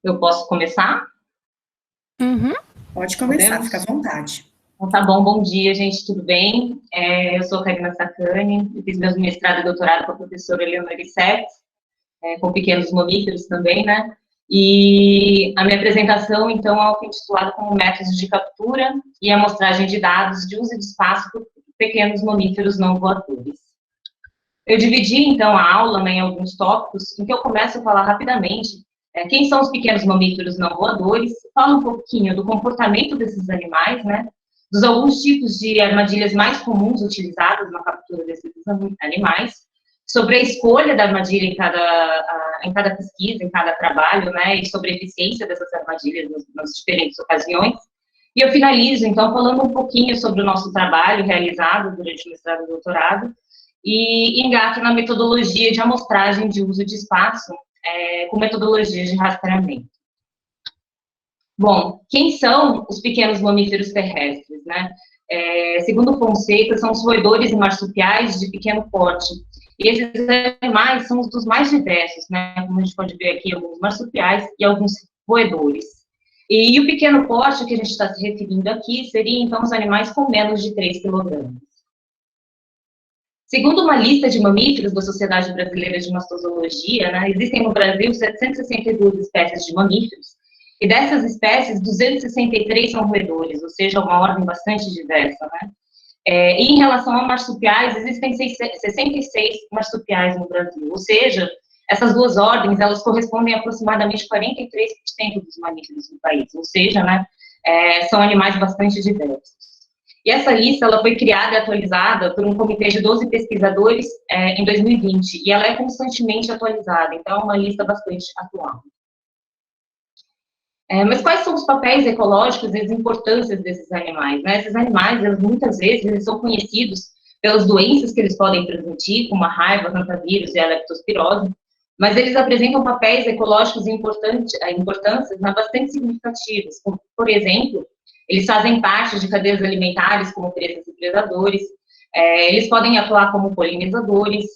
Eu posso começar? Uhum. Pode começar, fica à vontade. Então, tá bom, bom dia, gente, tudo bem? Eu sou a Karina Sacani, eu fiz meu mestrado e doutorado com a professora Eleonora Issete, com pequenos mamíferos também, né? E a minha apresentação, então, é intitulada como Métodos de Captura e Amostragem de Dados de Uso de Espaço por Pequenos Mamíferos Não Voadores. Eu dividi, então, a aula, né, em alguns tópicos, em que eu começo a falar rapidamente quem são os pequenos mamíferos não voadores, falo um pouquinho do comportamento desses animais, né, dos alguns tipos de armadilhas mais comuns utilizadas na captura desses animais, sobre a escolha da armadilha em cada pesquisa, em cada trabalho, né, e sobre a eficiência dessas armadilhas nas diferentes ocasiões. E eu finalizo, então, falando um pouquinho sobre o nosso trabalho realizado durante o mestrado e doutorado, e engato na metodologia de amostragem de uso de espaço, com metodologias de rastreamento. Bom, quem são os pequenos mamíferos terrestres, né? Segundo Fonseca, são os roedores e marsupiais de pequeno porte. E esses animais são os dos mais diversos, né? Como a gente pode ver aqui, alguns marsupiais e alguns roedores. E o pequeno porte que a gente está se referindo aqui seria, então, os animais com menos de 3 quilogramas. Segundo uma lista de mamíferos da Sociedade Brasileira de Mastozologia, né, existem no Brasil 762 espécies de mamíferos, e dessas espécies, 263 são roedores, ou seja, uma ordem bastante diversa, né? E em relação a marsupiais, existem 66 marsupiais no Brasil, ou seja, essas duas ordens, elas correspondem a aproximadamente 43% dos mamíferos do país, ou seja, né, são animais bastante diversos. E essa lista ela foi criada e atualizada por um comitê de 12 pesquisadores em 2020, e ela é constantemente atualizada, então é uma lista bastante atual. Mas quais são os papéis ecológicos e as importâncias desses animais? Né? Esses animais, eles, muitas vezes, eles são conhecidos pelas doenças que eles podem transmitir, como a raiva, hantavírus e a leptospirose, mas eles apresentam papéis ecológicos e importâncias bastante significativas, como, por exemplo, eles fazem parte de cadeias alimentares, como presas e predadores, eles podem atuar como polinizadores,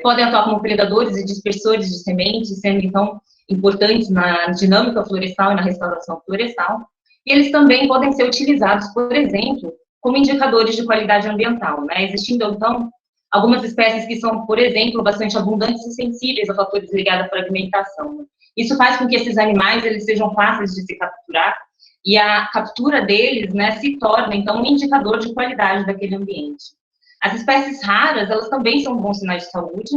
podem atuar como predadores e dispersores de sementes, sendo, então, importantes na dinâmica florestal e na restauração florestal, e eles também podem ser utilizados, por exemplo, como indicadores de qualidade ambiental, né? Existindo, então, algumas espécies que são, por exemplo, bastante abundantes e sensíveis a fatores ligados à fragmentação. Isso faz com que esses animais eles sejam fáceis de se capturar, e a captura deles, né, se torna, então, um indicador de qualidade daquele ambiente. As espécies raras, elas também são bons sinais de saúde,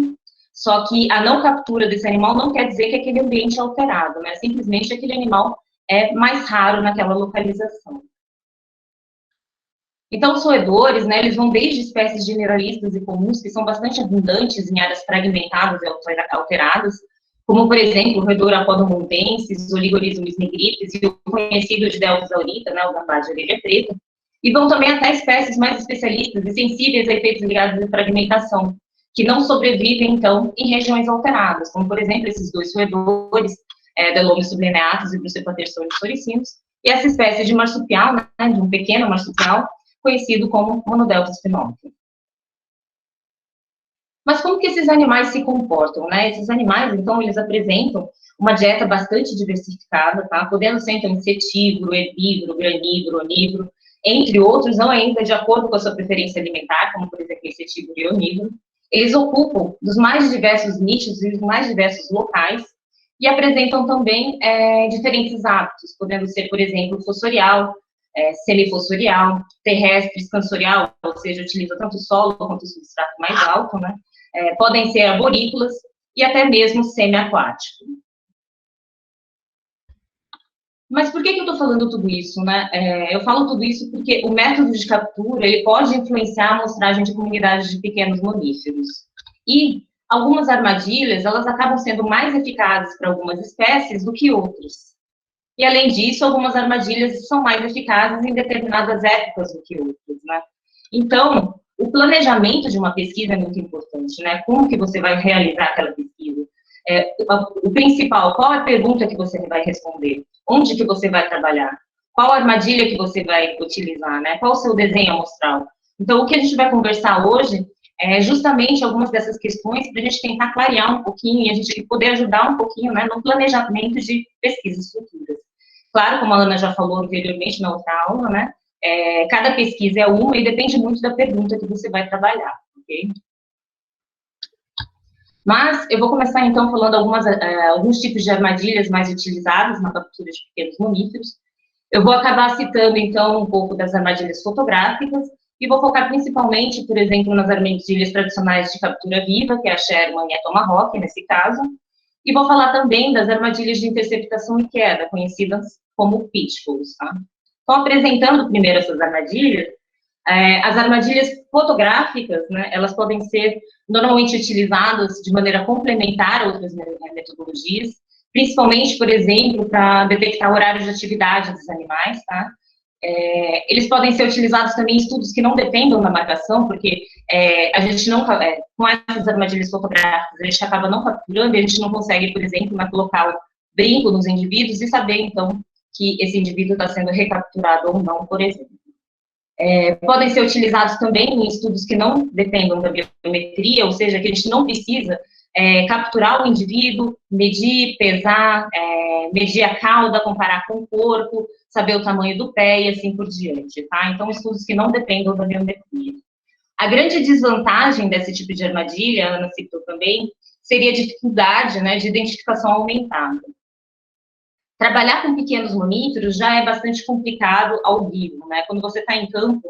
só que a não captura desse animal não quer dizer que aquele ambiente é alterado, né, simplesmente aquele animal é mais raro naquela localização. Então, os roedores, né, eles vão desde espécies generalistas e comuns, que são bastante abundantes em áreas fragmentadas e alteradas, como, por exemplo, o roedor apodomontensis, o Ligorismus nigripes e o conhecido de Delphis aurita, né, o gambá de orelha preta, e vão também até espécies mais especialistas e sensíveis a efeitos ligados à fragmentação, que não sobrevivem, então, em regiões alteradas, como, por exemplo, esses dois roedores, Delomys sublineatus e Brucepatersonius soricinos, e essa espécie de marsupial, né, de um pequeno marsupial, conhecido como Monodelphis pinóquio. Mas como que esses animais se comportam, né? Esses animais, então, eles apresentam uma dieta bastante diversificada, tá? Podendo ser, então, insetívoro, herbívoro, granívoro, onívoro, entre outros, não ainda de acordo com a sua preferência alimentar, como, por exemplo, insetívoro e onívoro. Eles ocupam dos mais diversos nichos e os mais diversos locais e apresentam também diferentes hábitos, podendo ser, por exemplo, fossorial, semifossorial, terrestre, scansorial, ou seja, utiliza tanto o solo quanto o substrato mais alto, né? Podem ser arborícolas e até mesmo semiaquático. Mas por que eu estou falando tudo isso, né? Eu falo tudo isso porque o método de captura, ele pode influenciar a amostragem de comunidades de pequenos mamíferos. E algumas armadilhas, elas acabam sendo mais eficazes para algumas espécies do que outras. E, além disso, algumas armadilhas são mais eficazes em determinadas épocas do que outras, né? Então, o planejamento de uma pesquisa é muito importante, né? Como que você vai realizar aquela pesquisa? O principal, qual é a pergunta que você vai responder? Onde que você vai trabalhar? Qual a armadilha que você vai utilizar, né? Qual o seu desenho amostral? Então, o que a gente vai conversar hoje justamente algumas dessas questões para a gente tentar clarear um pouquinho e a gente poder ajudar um pouquinho, né, no planejamento de pesquisas futuras. Claro, como a Ana já falou anteriormente na outra aula, né, cada pesquisa é uma e depende muito da pergunta que você vai trabalhar, ok? Mas eu vou começar, então, falando alguns tipos de armadilhas mais utilizadas na captura de pequenos mamíferos. Eu vou acabar citando, então, um pouco das armadilhas fotográficas e vou focar principalmente, por exemplo, nas armadilhas tradicionais de captura viva, que é a Sherman e a Tomahawk, nesse caso, e vou falar também das armadilhas de interceptação e queda, conhecidas como pitfalls, tá? Então, apresentando primeiro essas armadilhas, as armadilhas fotográficas, né, elas podem ser normalmente utilizadas de maneira complementar a outras metodologias, principalmente, por exemplo, para detectar horários de atividade dos animais, tá? Eles podem ser utilizados também em estudos que não dependam da marcação, porque a gente não, com essas armadilhas fotográficas, a gente acaba não capturando, e a gente não consegue, por exemplo, colocar o brinco nos indivíduos e saber, então, que esse indivíduo está sendo recapturado ou não, por exemplo. Podem ser utilizados também em estudos que não dependam da biometria, ou seja, que a gente não precisa capturar o indivíduo, medir, pesar, medir a cauda, comparar com o corpo, saber o tamanho do pé e assim por diante, tá? Então, estudos que não dependam da biometria. A grande desvantagem desse tipo de armadilha, a Ana citou também, seria a dificuldade, né, de identificação aumentada. Trabalhar com pequenos mamíferos já é bastante complicado ao vivo, né? Quando você está em campo,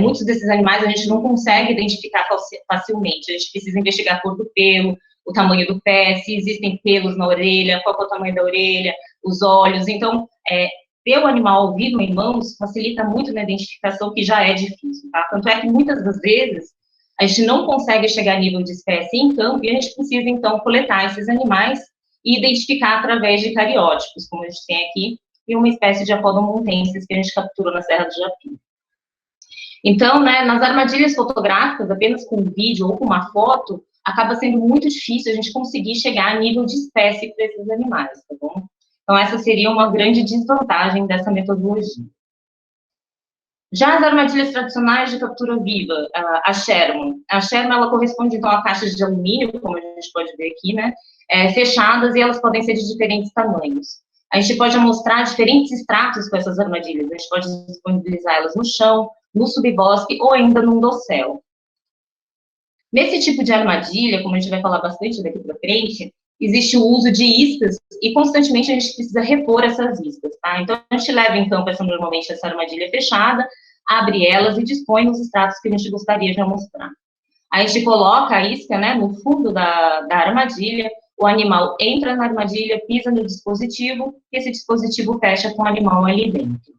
muitos desses animais a gente não consegue identificar facilmente. A gente precisa investigar a cor do pelo, o tamanho do pé, se existem pelos na orelha, qual é o tamanho da orelha, os olhos. Então, ter o animal ao vivo em mãos facilita muito na identificação, que já é difícil, tá? Tanto é que muitas das vezes a gente não consegue chegar a nível de espécie em campo e a gente precisa, então, coletar esses animais e identificar através de cariótipos, como a gente tem aqui, e uma espécie de Apodomontensis que a gente capturou na Serra do Japi. Então, né, nas armadilhas fotográficas, apenas com um vídeo ou com uma foto, acaba sendo muito difícil a gente conseguir chegar a nível de espécie para esses animais, tá bom? Então, essa seria uma grande desvantagem dessa metodologia. Já as armadilhas tradicionais de captura viva, a Sherman. A Sherman, ela corresponde, então, a caixas de alumínio, como a gente pode ver aqui, né? Fechadas, e elas podem ser de diferentes tamanhos. A gente pode mostrar diferentes estratos com essas armadilhas. A gente pode disponibilizar elas no chão, no subbosque ou ainda num dossel. Nesse tipo de armadilha, como a gente vai falar bastante daqui para frente, existe o uso de iscas e constantemente a gente precisa repor essas iscas, tá? Então, a gente leva em campo normalmente essa armadilha fechada, abre elas e dispõe nos estratos que a gente gostaria de mostrar. A gente coloca a isca, né, no fundo da armadilha, o animal entra na armadilha, pisa no dispositivo, e esse dispositivo fecha com o animal ali dentro.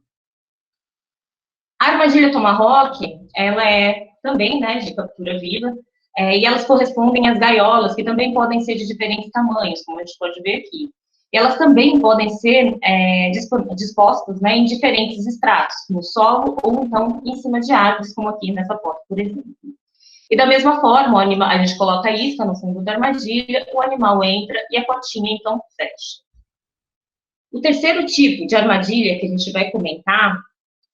A armadilha Tomahawk, ela é também, né, de captura viva, e elas correspondem às gaiolas, que também podem ser de diferentes tamanhos, como a gente pode ver aqui. E elas também podem ser dispostas, né, em diferentes estratos, no solo ou então em cima de árvores, como aqui nessa foto, por exemplo. E da mesma forma, o animal, a gente coloca a isca no fundo da armadilha, o animal entra e a portinha, então, fecha. O terceiro tipo de armadilha que a gente vai comentar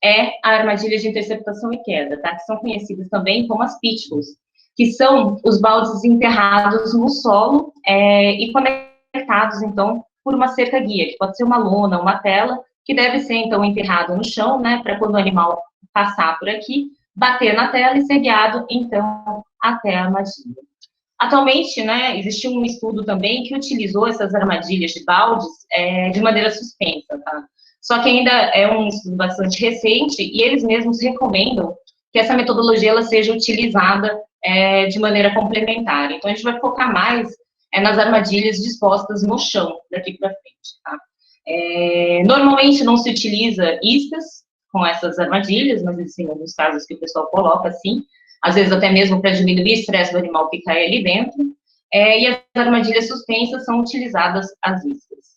é a armadilha de interceptação e queda, tá? Que são conhecidas também como as pitfalls, que são os baldes enterrados no solo e conectados, então, por uma cerca guia, que pode ser uma lona, uma tela, que deve ser, então, enterrado no chão, né, para quando o animal passar por aqui, bater na tela e ser guiado, então, até a armadilha. Atualmente, né, existe um estudo também que utilizou essas armadilhas de baldes de maneira suspensa, tá? Só que ainda é um estudo bastante recente e eles mesmos recomendam que essa metodologia ela seja utilizada de maneira complementar. Então, a gente vai focar mais nas armadilhas dispostas no chão, daqui para frente, tá? Normalmente não se utiliza iscas com essas armadilhas, mas existem alguns casos que o pessoal coloca assim, às vezes até mesmo para diminuir o estresse do animal que cai ali dentro, e as armadilhas suspensas são utilizadas as iscas.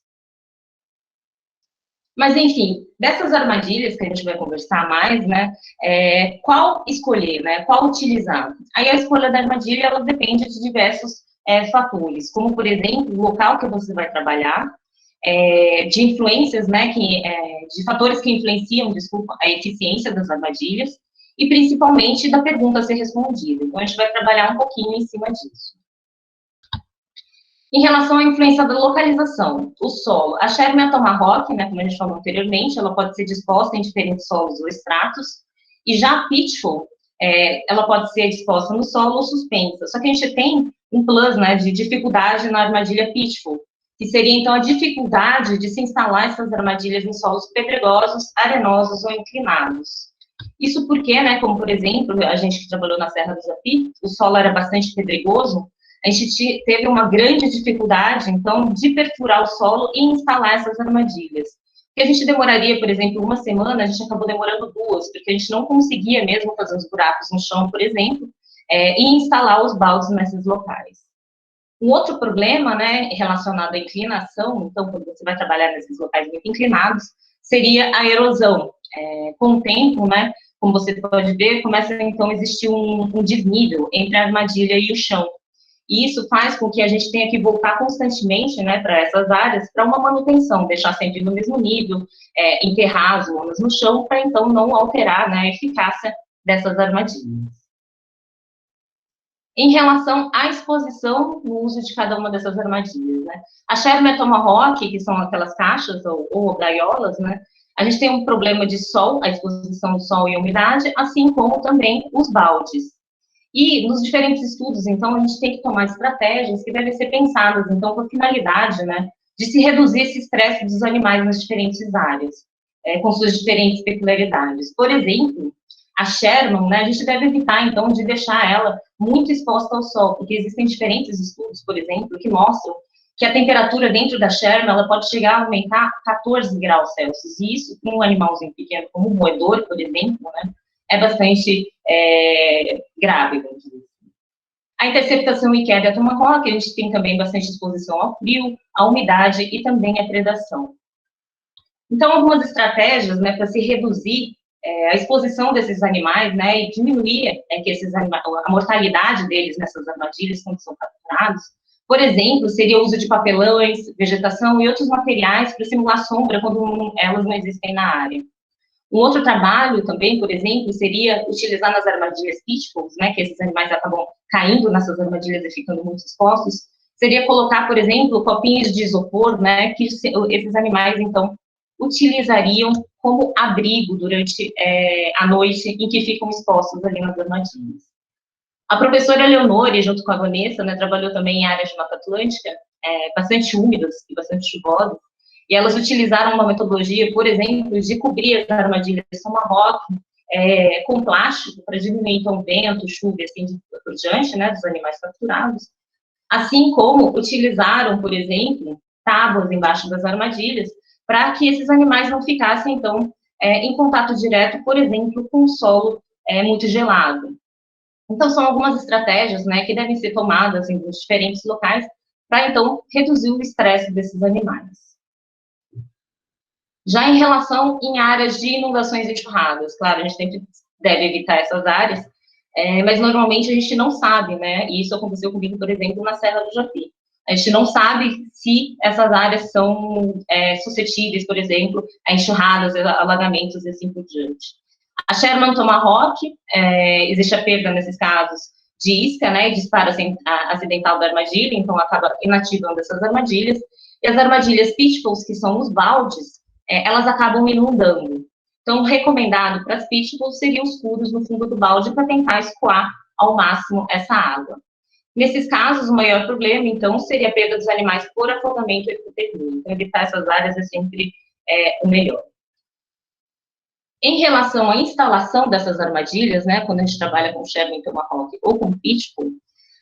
Mas, enfim, dessas armadilhas que a gente vai conversar mais, né, qual escolher, né, qual utilizar? Aí a escolha da armadilha, ela depende de diversos fatores, como, por exemplo, o local que você vai trabalhar, de influências, né, de fatores que influenciam, desculpa, a eficiência das armadilhas, e principalmente da pergunta a ser respondida. Então, a gente vai trabalhar um pouquinho em cima disso. Em relação à influência da localização, o solo, a Sherman Tomahawk, né, como a gente falou anteriormente, ela pode ser disposta em diferentes solos ou estratos, e já a Pitfall, ela pode ser disposta no solo ou suspensa. Só que a gente tem um plus, né, de dificuldade na armadilha Pitfall, que seria, então, a dificuldade de se instalar essas armadilhas em solos pedregosos, arenosos ou inclinados. Isso porque, né, como, por exemplo, a gente que trabalhou na Serra do Japi, o solo era bastante pedregoso, a gente teve uma grande dificuldade, então, de perfurar o solo e instalar essas armadilhas. Que a gente demoraria, por exemplo, uma semana, a gente acabou demorando 2, porque a gente não conseguia mesmo fazer os buracos no chão, por exemplo, e instalar os baldes nesses locais. Um outro problema, né, relacionado à inclinação, então, quando você vai trabalhar nesses locais muito inclinados, seria a erosão. Com o tempo, né, como você pode ver, começa, então, a existir um desnível entre a armadilha e o chão. E isso faz com que a gente tenha que voltar constantemente, né, para essas áreas, para uma manutenção, deixar sempre no mesmo nível, enterrar as lonas no chão, para então não alterar, né, a eficácia dessas armadilhas. Em relação à exposição no uso de cada uma dessas armadilhas, né, a Sherman Tomahawk, que são aquelas caixas ou gaiolas, né, a gente tem um problema de sol, a exposição do sol e umidade, assim como também os baldes. E nos diferentes estudos, então, a gente tem que tomar estratégias que devem ser pensadas, então, com a finalidade, né, de se reduzir esse estresse dos animais nas diferentes áreas, com suas diferentes peculiaridades. Por exemplo, a Sherman, né, a gente deve evitar, então, de deixar ela muito exposta ao sol, porque existem diferentes estudos, por exemplo, que mostram que a temperatura dentro da Sherman, ela pode chegar a aumentar 14 graus Celsius, e isso, para um animalzinho pequeno, como o roedor, por exemplo, né, é bastante grave, vamos dizer. A interceptação e queda tomahawk, a gente tem também bastante exposição ao frio, à umidade e também à predação. Então, algumas estratégias, né, para se reduzir a exposição desses animais, né, e diminuir que esses animais, a mortalidade deles nessas armadilhas quando são capturados, por exemplo, seria o uso de papelões, vegetação e outros materiais para simular sombra quando elas não existem na área. Um outro trabalho também, por exemplo, seria utilizar nas armadilhas pitfalls, né, que esses animais acabam caindo nessas armadilhas e ficando muito expostos, seria colocar, por exemplo, copinhos de isopor, né, que esses animais, então, utilizariam como abrigo durante a noite em que ficam expostos ali nas armadilhas. A professora Leonore, junto com a Vanessa, né, trabalhou também em áreas de Mata Atlântica, bastante úmidas e bastante chuvosas, e elas utilizaram uma metodologia, por exemplo, de cobrir as armadilhas tomahawk com plástico para diminuir, então, vento, chuva e assim por diante, né, dos animais capturados. Assim como utilizaram, por exemplo, tábuas embaixo das armadilhas para que esses animais não ficassem, então, em contato direto, por exemplo, com o solo muito gelado. Então, são algumas estratégias, né, que devem ser tomadas em diferentes locais para, então, reduzir o estresse desses animais. Já em relação em áreas de inundações e enxurradas, claro, a gente sempre deve evitar essas áreas, mas normalmente a gente não sabe, né, e isso aconteceu comigo, por exemplo, na Serra do Japi. A gente não sabe se essas áreas são suscetíveis, por exemplo, a enxurradas, a alagamentos e assim por diante. A Sherman Tomahawk, existe a perda nesses casos de isca, né, disparo acidental da armadilha, então acaba inativando essas armadilhas, e as armadilhas pitfalls, que são os baldes, elas acabam inundando. Então, recomendado para as pitfalls seriam os furos no fundo do balde para tentar escoar ao máximo essa água. Nesses casos, o maior problema, então, seria a perda dos animais por afogamento e hipotermia. Então, evitar essas áreas é sempre o melhor. Em relação à instalação dessas armadilhas, né, quando a gente trabalha com Sherman Tomahawk ou com Pitfall,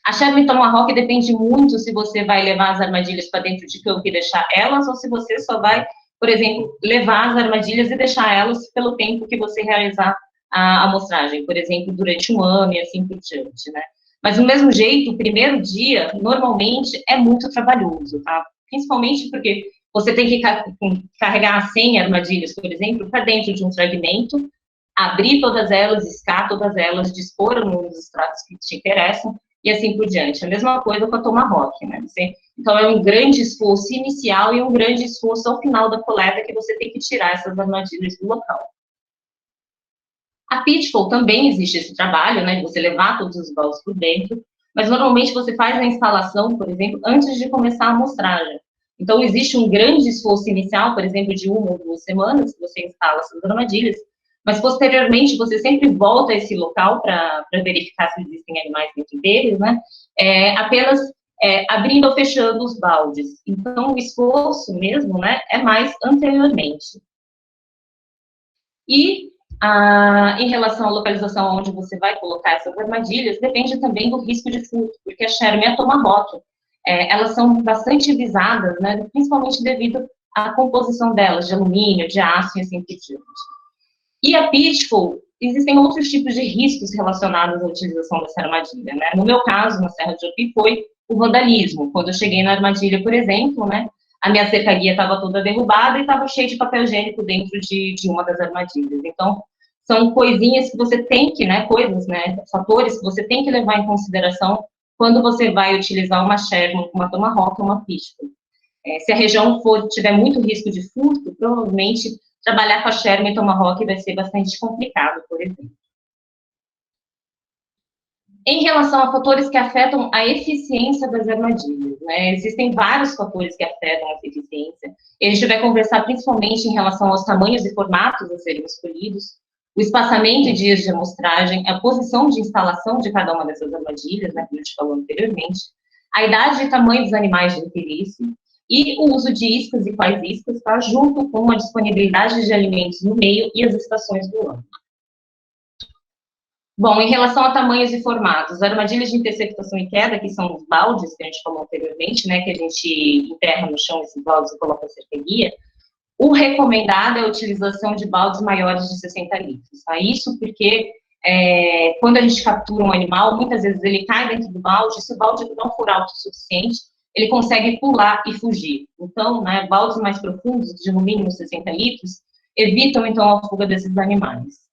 a Sherman Tomahawk depende muito se você vai levar as armadilhas para dentro de campo e deixar elas, ou se você só vai, por exemplo, levar as armadilhas e deixar elas pelo tempo que você realizar a amostragem, por exemplo, durante um ano e assim por diante, né. Mas, do mesmo jeito, o primeiro dia, normalmente, é muito trabalhoso, tá? Principalmente porque você tem que carregar 100 armadilhas, por exemplo, para dentro de um fragmento, abrir todas elas, iscar todas elas, dispor nos estratos que te interessam, e assim por diante. A mesma coisa com a Tomahawk, né? Então, é um grande esforço inicial e um grande esforço ao final da coleta que você tem que tirar essas armadilhas do local. A Pitfall também existe esse trabalho, né, de você levar todos os baldes por dentro, mas normalmente você faz a instalação, por exemplo, antes de começar a amostragem. Então, existe um grande esforço inicial, por exemplo, de 1 ou 2 semanas, que você instala essas armadilhas, mas posteriormente você sempre volta a esse local para verificar se existem animais dentro deles, né, apenas abrindo ou fechando os baldes. Então, o esforço mesmo, né, é mais anteriormente. E em relação à localização onde você vai colocar essas armadilhas, depende também do risco de furto, porque a Sherm e a Tomahawk, elas são bastante visadas, né, principalmente devido à composição delas, de alumínio, de aço e assim por diante. E a Pitfall, existem outros tipos de riscos relacionados à utilização dessa armadilha, né? No meu caso, na Serra de Japi, foi o vandalismo. Quando eu cheguei na armadilha, por exemplo, né, a minha cercaria estava toda derrubada e estava cheia de papel higiênico dentro de uma das armadilhas. Então, são coisinhas que você tem que, né, fatores que você tem que levar em consideração quando você vai utilizar uma Sherman, uma Tomahawk ou uma Pitfall. Se a região tiver muito risco de furto, provavelmente trabalhar com a Sherman e Tomahawk vai ser bastante complicado, por exemplo. Em relação a fatores que afetam a eficiência das armadilhas, né? Existem vários fatores que afetam essa eficiência. E a gente vai conversar principalmente em relação aos tamanhos e formatos a serem escolhidos, o espaçamento e dias de amostragem, a posição de instalação de cada uma dessas armadilhas, né, como a gente falou anteriormente, a idade e tamanho dos animais de interesse, e o uso de iscas e quais iscas, tá, junto com a disponibilidade de alimentos no meio e as estações do ano. Bom, em relação a tamanhos e formatos, armadilhas de interceptação e queda, que são os baldes que a gente falou anteriormente, né, que a gente enterra no chão esses baldes e coloca a cerqueria, o recomendado é a utilização de baldes maiores de 60 litros, tá? Isso porque quando a gente captura um animal, muitas vezes ele cai dentro do balde, se o balde não for alto o suficiente, ele consegue pular e fugir. Então, né, baldes mais profundos, de no mínimo 60 litros, evitam, então, a fuga desses animais.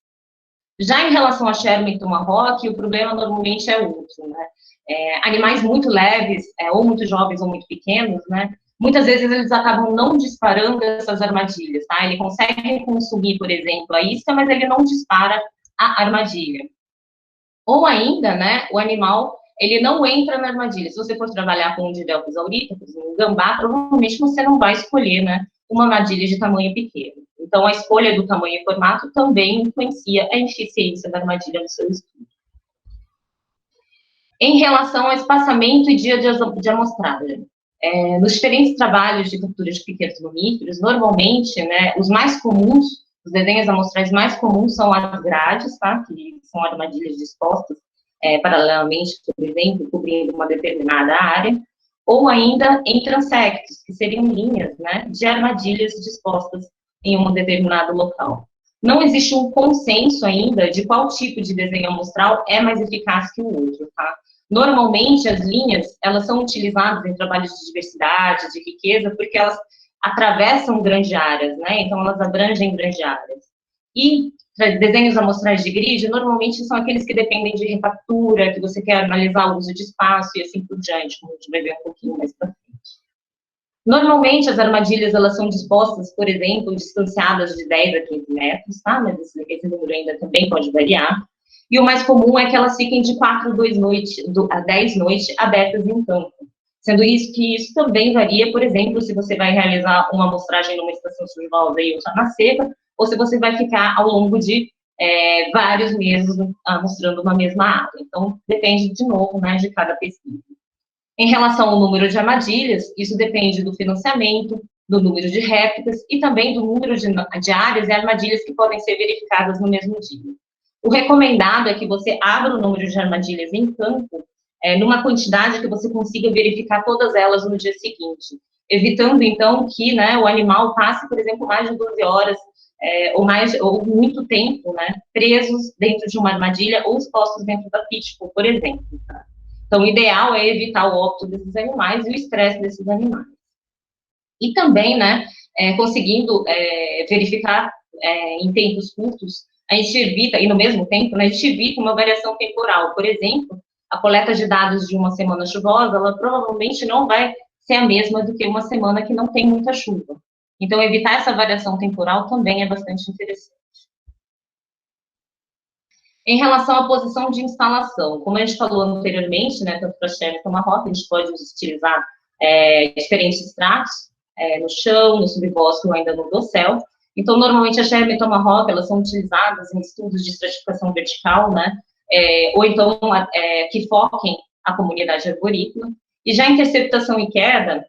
Já em relação a Sherman e Tomahawk, o problema normalmente é outro, né? Animais muito leves, ou muito jovens ou muito pequenos, né? Muitas vezes eles acabam não disparando essas armadilhas, tá? Ele consegue consumir, por exemplo, a isca, mas ele não dispara a armadilha. Ou ainda, né, o animal, ele não entra na armadilha. Se você for trabalhar com um Didelphis auricus, um gambá, provavelmente você não vai escolher, né, uma armadilha de tamanho pequeno. Então, a escolha do tamanho e formato também influencia a eficiência da armadilha no seu estudo. Em relação ao espaçamento e dia de amostragem, nos diferentes trabalhos de captura de pequenos mamíferos, normalmente, né, os mais comuns, os desenhos amostrais mais comuns são as grades, tá, que são armadilhas dispostas paralelamente, por exemplo, cobrindo uma determinada área, ou ainda em transectos, que seriam linhas, né, de armadilhas dispostas em um determinado local. Não existe um consenso ainda de qual tipo de desenho amostral é mais eficaz que o outro, tá? Normalmente, as linhas, elas são utilizadas em trabalhos de diversidade, de riqueza, porque elas atravessam grandes áreas, né? Então, elas abrangem grandes áreas. E desenhos amostrais de grid, normalmente são aqueles que dependem de refactura, que você quer analisar o uso de espaço e assim por diante, como a gente vai ver um pouquinho mais para frente. Normalmente, as armadilhas, elas são dispostas, por exemplo, distanciadas de 10 a 15 metros, tá? Mas esse número ainda também pode variar. E o mais comum é que elas fiquem de 4 a 10 noites abertas em campo. Sendo isso que isso também varia, por exemplo, se você vai realizar uma amostragem numa estação chuvosa e outra na seca, ou se você vai ficar ao longo de vários meses amostrando uma mesma área. Então, depende, de novo, né, de cada pesquisa. Em relação ao número de armadilhas, isso depende do financiamento, do número de réplicas e também do número de áreas e armadilhas que podem ser verificadas no mesmo dia. O recomendado é que você abra o número de armadilhas em campo numa quantidade que você consiga verificar todas elas no dia seguinte, evitando, então, que, né, o animal passe, por exemplo, mais de 12 horas ou muito tempo, né, presos dentro de uma armadilha ou expostos dentro da pitfall, por exemplo. Tá? Então, o ideal é evitar o óbito desses animais e o estresse desses animais. E também, né, conseguindo verificar em tempos curtos, a gente evita, e no mesmo tempo, né, a gente evita uma variação temporal. Por exemplo, a coleta de dados de uma semana chuvosa, ela provavelmente não vai ser a mesma do que uma semana que não tem muita chuva. Então, evitar essa variação temporal também é bastante interessante. Em relação à posição de instalação, como a gente falou anteriormente, né, tanto para a Sherry como a Rock, a gente pode utilizar diferentes estratos no chão, no subbosque ou ainda no dossel. Então, normalmente a Sherry e a Tomahawk, elas são utilizadas em estudos de estratificação vertical, né, ou então que foquem a comunidade arborícola. E já a interceptação e queda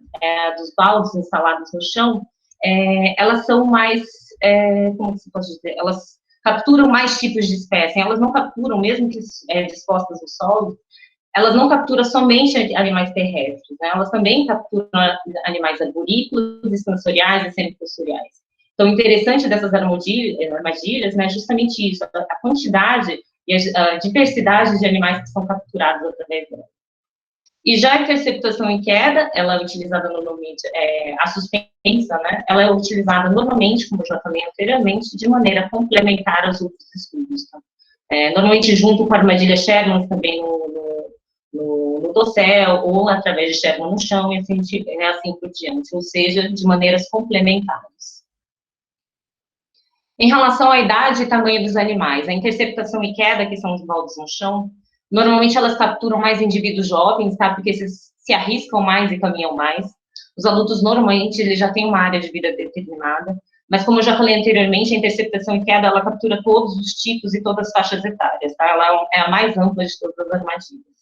dos baldes instalados no chão, elas são mais, como se pode dizer, elas capturam mais tipos de espécie, elas não capturam, mesmo que dispostas no solo, elas não capturam somente animais terrestres, né? Elas também capturam animais arborícolas, extensoriais e semifossoriais. Então, o interessante dessas armadilhas, né, é justamente isso, a quantidade e a diversidade de animais que são capturados através dela. E já a interceptação em queda, ela é utilizada normalmente, a suspensa, né, ela é utilizada normalmente, como eu já falei anteriormente, de maneira complementar aos outros estudos. Tá? Normalmente junto com a armadilha Sherman também no dossel, ou através de Sherman no chão, e assim por diante, ou seja, de maneiras complementares. Em relação à idade e tamanho dos animais, a interceptação e queda, que são os baldes no chão, normalmente elas capturam mais indivíduos jovens, tá? Porque eles se arriscam mais e caminham mais. Os adultos, normalmente, eles já têm uma área de vida determinada. Mas, como eu já falei anteriormente, a interceptação e queda, ela captura todos os tipos e todas as faixas etárias, tá? Ela é a mais ampla de todas as armadilhas.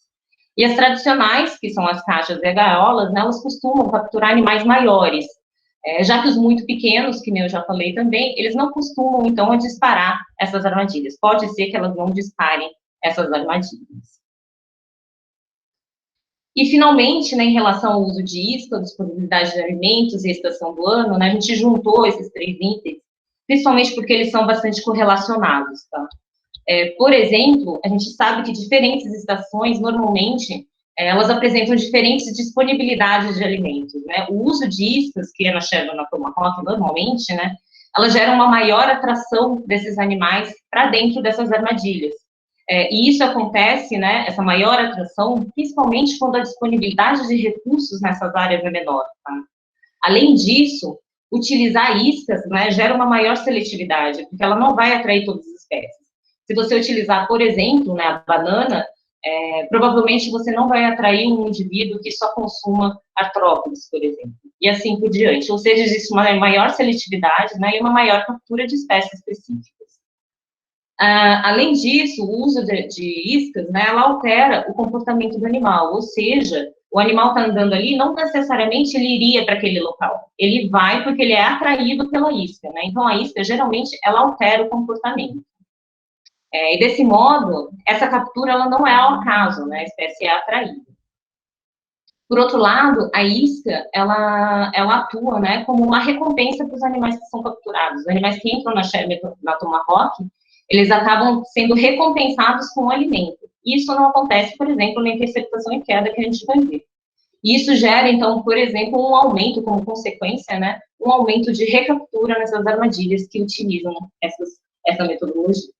E as tradicionais, que são as caixas e gaiolas, né, elas costumam capturar animais maiores, já que os muito pequenos, que eu já falei também, eles não costumam, então, a disparar essas armadilhas. Pode ser que elas não disparem essas armadilhas. E, finalmente, né, em relação ao uso de isca, disponibilidade de alimentos e estação do ano, né, a gente juntou esses 3 itens, principalmente porque eles são bastante correlacionados, tá? Por exemplo, a gente sabe que diferentes estações, normalmente, elas apresentam diferentes disponibilidades de alimentos, né? O uso de iscas, que é na Sherman na Tomahawk, normalmente, né, ela gera uma maior atração desses animais para dentro dessas armadilhas. E isso acontece, né, essa maior atração, principalmente quando a disponibilidade de recursos nessas áreas é menor, tá? Além disso, utilizar iscas, né, gera uma maior seletividade, porque ela não vai atrair todas as espécies. Se você utilizar, por exemplo, né, a banana, provavelmente você não vai atrair um indivíduo que só consuma artrópodes, por exemplo, e assim por diante. Ou seja, existe uma maior seletividade, né, e uma maior captura de espécies específicas. Além disso, o uso de iscas, né, ela altera o comportamento do animal, ou seja, o animal está andando ali, não necessariamente ele iria para aquele local, ele vai porque ele é atraído pela isca, né, então a isca, geralmente, ela altera o comportamento. E desse modo, essa captura, ela não é ao acaso, né, a espécie é atraída. Por outro lado, a isca, ela atua, né, como uma recompensa para os animais que são capturados. Os animais que entram na Tomahawk, eles acabam sendo recompensados com o alimento. Isso não acontece, por exemplo, na interceptação e queda que a gente vai ver. Isso gera, então, por exemplo, um aumento, como consequência, né, um aumento de recaptura nessas armadilhas que utilizam essa metodologia.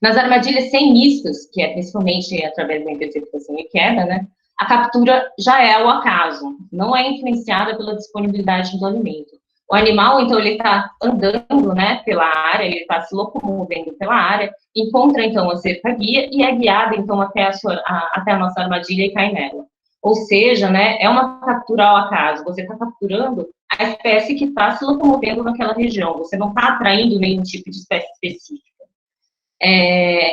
Nas armadilhas sem iscas, que é principalmente através da interceptação e queda, né, a captura já é ao acaso, não é influenciada pela disponibilidade do alimento. O animal, então, ele está andando, né, pela área, ele está se locomovendo pela área, encontra, então, a cerca-guia e é guiado, então, até a nossa armadilha e cai nela. Ou seja, né, é uma captura ao acaso, você está capturando a espécie que está se locomovendo naquela região, você não está atraindo nenhum tipo de espécie específica.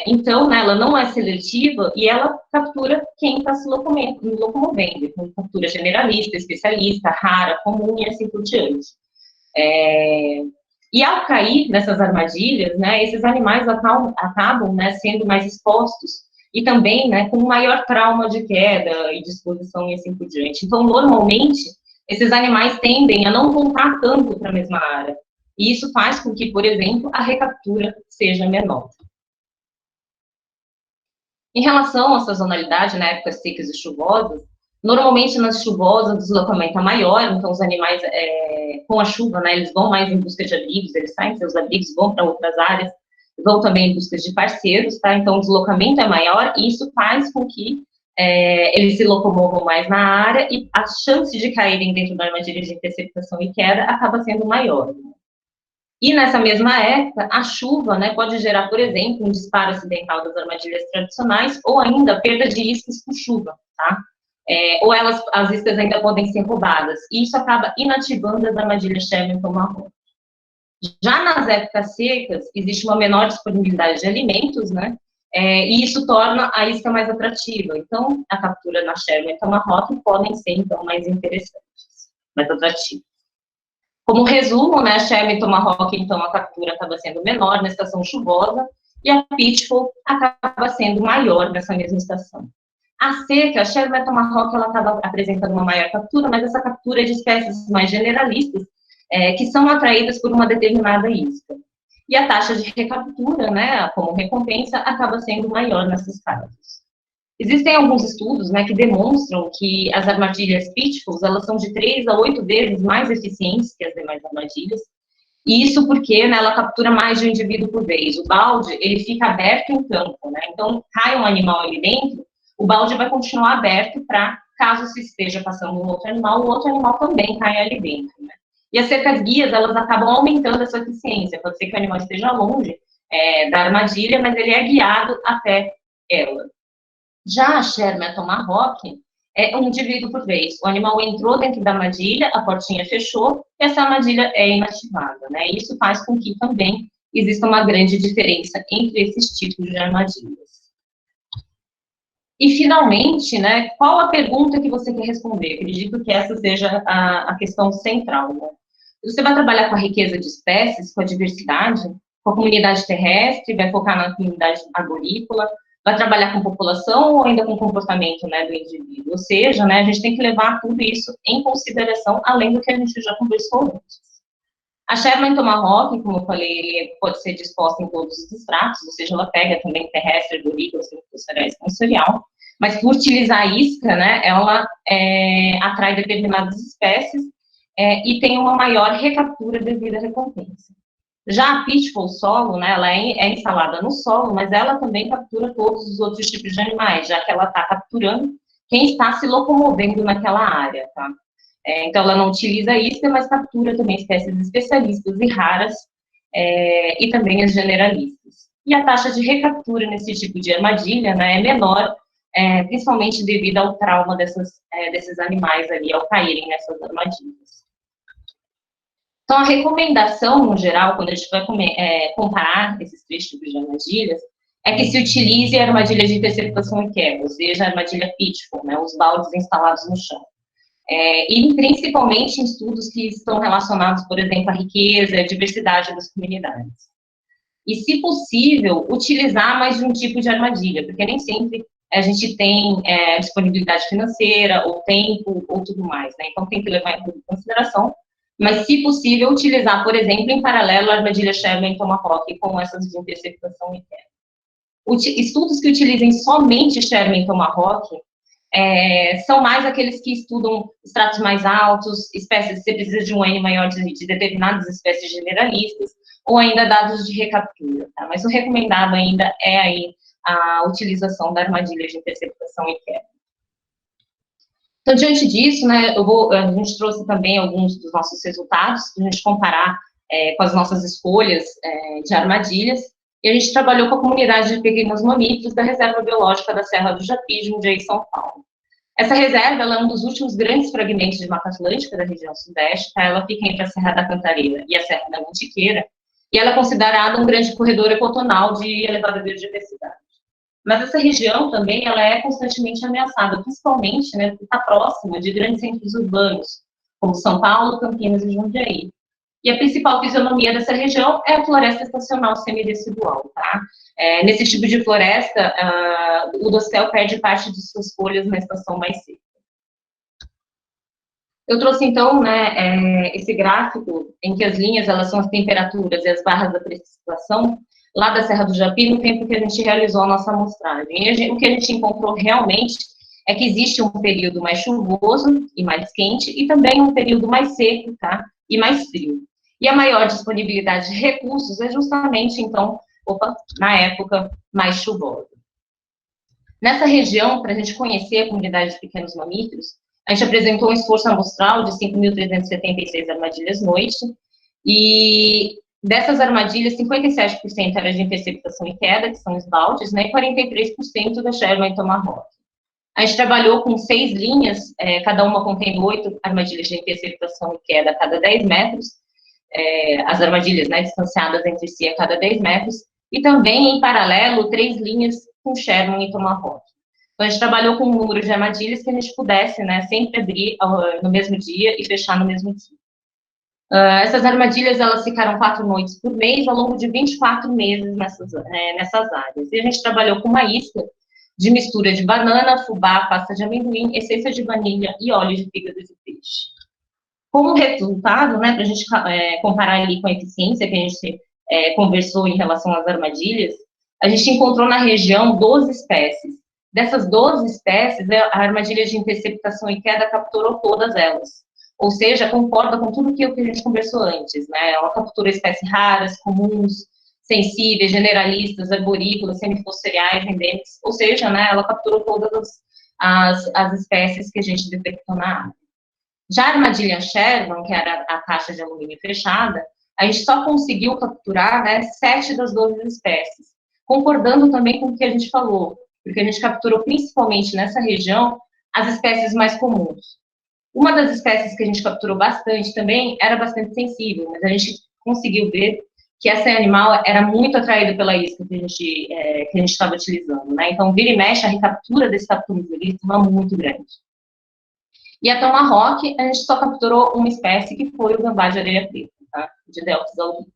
Então, né, ela não é seletiva e ela captura quem está se locomovendo. Então, captura generalista, especialista, rara, comum e assim por diante. E ao cair nessas armadilhas, né, esses animais acabam, né, sendo mais expostos e também, né, com maior trauma de queda e de exposição e assim por diante. Então, normalmente, esses animais tendem a não voltar tanto para a mesma área. E isso faz com que, por exemplo, a recaptura seja menor. Em relação à sazonalidade, na época secas e chuvosas, normalmente nas chuvosas o deslocamento é maior, então os animais, com a chuva, né, eles vão mais em busca de abrigos, eles saem de seus abrigos, vão para outras áreas, vão também em busca de parceiros, tá? Então o deslocamento é maior e isso faz com que eles se locomovam mais na área e a chance de caírem dentro da armadilha de interceptação e queda acaba sendo maior. Né? E nessa mesma época, a chuva, né, pode gerar, por exemplo, um disparo acidental das armadilhas tradicionais ou ainda perda de iscas por chuva, tá? Ou as iscas ainda podem ser roubadas. E isso acaba inativando as armadilhas Sherman e Tomahawk. Já nas épocas secas, existe uma menor disponibilidade de alimentos, né? E isso torna a isca mais atrativa. Então, a captura na Sherman e Tomahawk podem ser, então, mais interessantes, mais atrativas. Como resumo, né, a Sherman e Tomahawk, então, a captura acaba sendo menor na estação chuvosa e a Pitfall acaba sendo maior nessa mesma estação. A seca, a Sherman e Tomahawk, ela acaba apresentando uma maior captura, mas essa captura é de espécies mais generalistas, que são atraídas por uma determinada isca. E a taxa de recaptura, né, como recompensa, acaba sendo maior nessas casos. Existem alguns estudos, né, que demonstram que as armadilhas pitfalls, elas são de 3 a 8 vezes mais eficientes que as demais armadilhas, e isso porque, né, ela captura mais de um indivíduo por vez. O balde, ele fica aberto em campo, né, então cai um animal ali dentro, o balde vai continuar aberto para, caso se esteja passando um outro animal, o outro animal também cai ali dentro, né. E as cercas guias, elas acabam aumentando a sua eficiência, pode ser que o animal esteja longe da armadilha, mas ele é guiado até ela. Já a Sherman Tomahawk é um indivíduo por vez. O animal entrou dentro da armadilha, a portinha fechou, e essa armadilha é inativada, né? Isso faz com que também exista uma grande diferença entre esses tipos de armadilhas. E, finalmente, né, qual a pergunta que você quer responder? Eu acredito que essa seja a questão central, né? Você vai trabalhar com a riqueza de espécies, com a diversidade, com a comunidade terrestre, vai focar na comunidade arborícola, vai trabalhar com população ou ainda com comportamento, né, do indivíduo? Ou seja, né, a gente tem que levar tudo isso em consideração, além do que a gente já conversou antes. A Sherman Tomahawk, como eu falei, pode ser disposta em todos os estratos, ou seja, ela pega também terrestre, arborícola, sensorial, mas por utilizar a isca, né, ela atrai determinadas espécies e tem uma maior recaptura devido à recompensa. Já a pitfall solo, né, ela é instalada no solo, mas ela também captura todos os outros tipos de animais, já que ela está capturando quem está se locomovendo naquela área, tá? Então, ela não utiliza a isca, mas captura também espécies especialistas e raras, e também as generalistas. E a taxa de recaptura nesse tipo de armadilha, né, é menor, principalmente devido ao trauma desses animais ali ao caírem nessas armadilhas. Então, a recomendação, no geral, quando a gente vai comparar esses três tipos de armadilhas, é que se utilize a armadilha de interceptação e quebra, ou seja, a armadilha pitfall, né, os baldes instalados no chão. E principalmente em estudos que estão relacionados, por exemplo, à riqueza e à diversidade das comunidades. E, se possível, utilizar mais de um tipo de armadilha, porque nem sempre a gente tem disponibilidade financeira, ou tempo, ou tudo mais, né? Então, tem que levar em consideração, mas, se possível, utilizar, por exemplo, em paralelo a armadilha Sherman e Tomahawk com essas de interceptação e quebra. Estudos que utilizem somente Sherman e Tomahawk são mais aqueles que estudam estratos mais altos, espécies, você precisa de um N maior de determinadas espécies generalistas, ou ainda dados de recaptura, tá? Mas o recomendado ainda é aí a utilização da armadilha de interceptação e quebra. Então, diante disso, né, a gente trouxe também alguns dos nossos resultados, para a gente comparar com as nossas escolhas de armadilhas, e a gente trabalhou com a comunidade de pequenos mamíferos da Reserva Biológica da Serra do Japi, Jundiaí, São Paulo. Essa reserva ela é um dos últimos grandes fragmentos de Mata Atlântica da região sudeste, tá? Ela fica entre a Serra da Cantareira e a Serra da Mantiqueira, e ela é considerada um grande corredor ecotonal de elevada biodiversidade. Mas essa região também ela é constantemente ameaçada, principalmente, né, porque está próxima de grandes centros urbanos, como São Paulo, Campinas e Jundiaí. E a principal fisionomia dessa região é a floresta estacional semidecidual, tá? Nesse tipo de floresta, o dossel perde parte de suas folhas na estação mais seca. Eu trouxe, então, né, esse gráfico em que as linhas elas são as temperaturas e as barras da precipitação lá da Serra do Japi no tempo que a gente realizou a nossa amostragem. E o que a gente encontrou realmente é que existe um período mais chuvoso e mais quente e também um período mais seco, tá? E mais frio. E a maior disponibilidade de recursos é justamente, então, na época mais chuvosa. Nessa região, para a gente conhecer a comunidade de pequenos mamíferos, a gente apresentou um esforço amostral de 5.376 armadilhas noite, e Dessas armadilhas, 57% era de interceptação e queda, que são os baldes, né, e 43% da Sherman e Tomahawk. A gente trabalhou com 6 linhas, cada uma contendo 8 armadilhas de interceptação e queda a cada 10 metros, as armadilhas, né, distanciadas entre si a cada 10 metros, e também, em paralelo, 3 linhas com Sherman e Tomahawk. Então, a gente trabalhou com um número de armadilhas que a gente pudesse, né, sempre abrir no mesmo dia e fechar no mesmo dia. Essas armadilhas, elas ficaram 4 noites por mês, ao longo de 24 meses nessas áreas. E a gente trabalhou com uma isca de mistura de banana, fubá, pasta de amendoim, essência de vanilha e óleo de fígado de peixe. Como resultado, né, para a gente comparar ali com a eficiência que a gente conversou em relação às armadilhas, a gente encontrou na região 12 espécies. Dessas 12 espécies, a armadilha de interceptação e queda capturou todas elas. Ou seja, concorda com tudo que a gente conversou antes, né? Ela captura espécies raras, comuns, sensíveis, generalistas, arborícolas, semifossoriais, endêmicas, ou seja, né, ela capturou todas as espécies que a gente detectou na área. Já a armadilha Sherman, que era a caixa de alumínio fechada, a gente só conseguiu capturar, né, 7 das 12 espécies, concordando também com o que a gente falou, porque a gente capturou principalmente nessa região as espécies mais comuns. Uma das espécies que a gente capturou bastante também era bastante sensível, mas a gente conseguiu ver que esse animal era muito atraído pela isca que a gente estava utilizando, né? Então, vira e mexe, a recaptura desse captura é muito grande. E a Tomahawk, a gente só capturou uma espécie, que foi o gambá de areia preta, tá? De Delphis albita.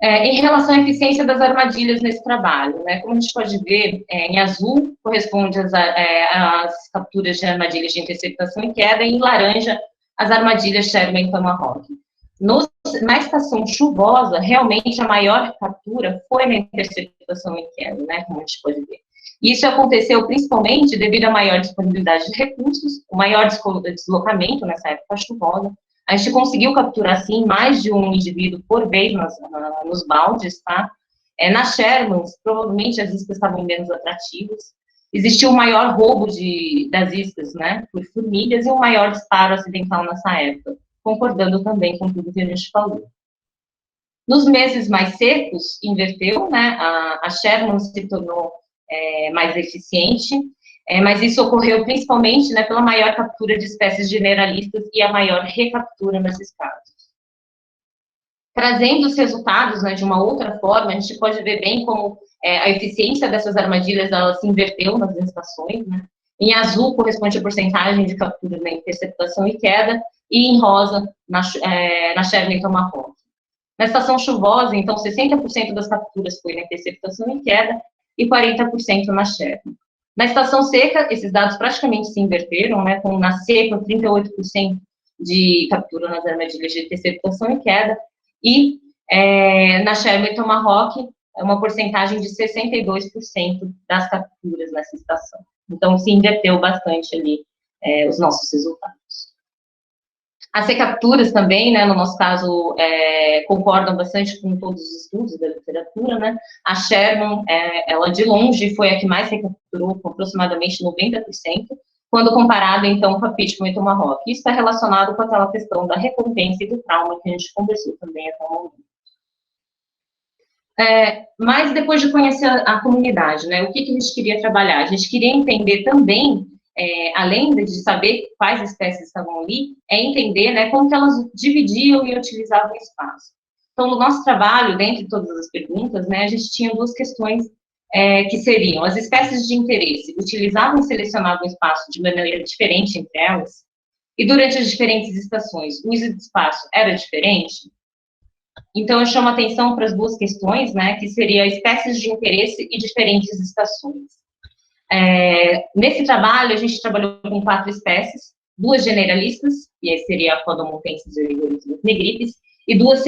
Em relação à eficiência das armadilhas nesse trabalho, né, como a gente pode ver, em azul corresponde às capturas de armadilhas de interceptação e queda, e em laranja, as armadilhas Sherman e Tomahawk. Na estação chuvosa, realmente a maior captura foi na interceptação e queda, né, como a gente pode ver. Isso aconteceu principalmente devido à maior disponibilidade de recursos, o maior deslocamento nessa época chuvosa. A gente conseguiu capturar, sim, mais de um indivíduo por vez nos baldes, tá? Nas Shermans, provavelmente as iscas estavam menos atrativas. Existiu um maior roubo das iscas, né, por formigas, e um maior disparo acidental nessa época, concordando também com tudo que a gente falou. Nos meses mais secos, inverteu, né, a Sherman se tornou mais eficiente, mas isso ocorreu principalmente, né, pela maior captura de espécies generalistas e a maior recaptura nesses casos. Trazendo os resultados, né, de uma outra forma, a gente pode ver bem como a eficiência dessas armadilhas ela se inverteu nas estações, né? Em azul corresponde a porcentagem de captura na interceptação e queda, e em rosa na Sherman e Tomahawk. Na estação chuvosa, então, 60% das capturas foi na interceptação e queda e 40% na Sherman. Na estação seca, esses dados praticamente se inverteram, né, com na seca 38% de captura nas armadilhas de interceptação e queda, e na Sherman e Tomahawk, uma porcentagem de 62% das capturas nessa estação. Então, se inverteu bastante ali os nossos resultados. As recapturas também, né, no nosso caso, concordam bastante com todos os estudos da literatura, né? A Sherman, ela de longe foi a que mais recapturou, com aproximadamente 90%, quando comparado, então, com a Pitman e Tomahawk. Isso está relacionado com aquela questão da recompensa e do trauma que a gente conversou também até o momento. Mas depois de conhecer a comunidade, né, o que a gente queria trabalhar? A gente queria entender também, além de saber quais espécies estavam ali, entender, né, como que elas dividiam e utilizavam o espaço. Então, no nosso trabalho, dentre todas as perguntas, né, a gente tinha 2 questões que seriam: as espécies de interesse utilizavam e selecionavam o espaço de maneira diferente entre elas? E durante as diferentes estações, o uso do espaço era diferente? Então, eu chamo a atenção para as 2 questões, né, que seria espécies de interesse e diferentes estações. Nesse trabalho, a gente trabalhou com 4 espécies, 2 generalistas, que seria a Podomontensis e Negripes, e 2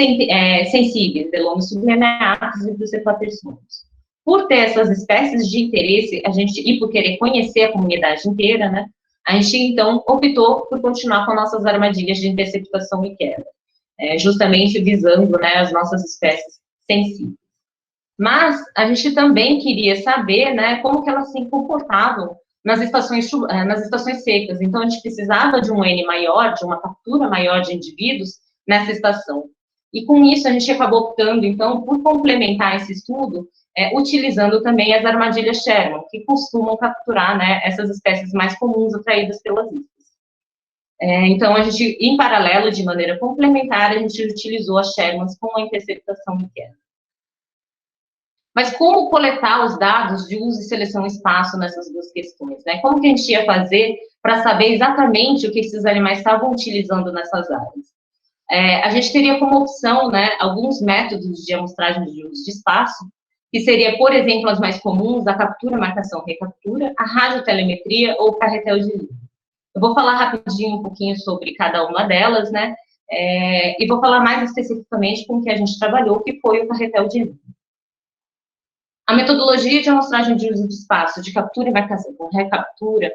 sensíveis, Delomes subaneatus e Bucephatersomos. Por ter essas espécies de interesse, e por querer conhecer a comunidade inteira, né, a gente, então, optou por continuar com nossas armadilhas de interceptação e queda, justamente visando, né, as nossas espécies sensíveis. Mas a gente também queria saber, né, como que elas se comportavam nas estações secas. Então, a gente precisava de um N maior, de uma captura maior de indivíduos nessa estação. E com isso a gente acabou optando, então, por complementar esse estudo, utilizando também as armadilhas Sherman, que costumam capturar, né, essas espécies mais comuns atraídas pelas iscas. Então, a gente, em paralelo, de maneira complementar, a gente utilizou as Shermans com a interceptação de queda. Mas como coletar os dados de uso e seleção espaço nessas duas questões, né? Como que a gente ia fazer para saber exatamente o que esses animais estavam utilizando nessas áreas? A gente teria como opção, né, alguns métodos de amostragem de uso de espaço, que seria, por exemplo, as mais comuns, a captura, marcação, recaptura, a radiotelemetria ou o carretel de linha. Eu vou falar rapidinho um pouquinho sobre cada uma delas, né, e vou falar mais especificamente com o que a gente trabalhou, que foi o carretel de linha. A metodologia de amostragem de uso de espaço, de captura e marcação com recaptura,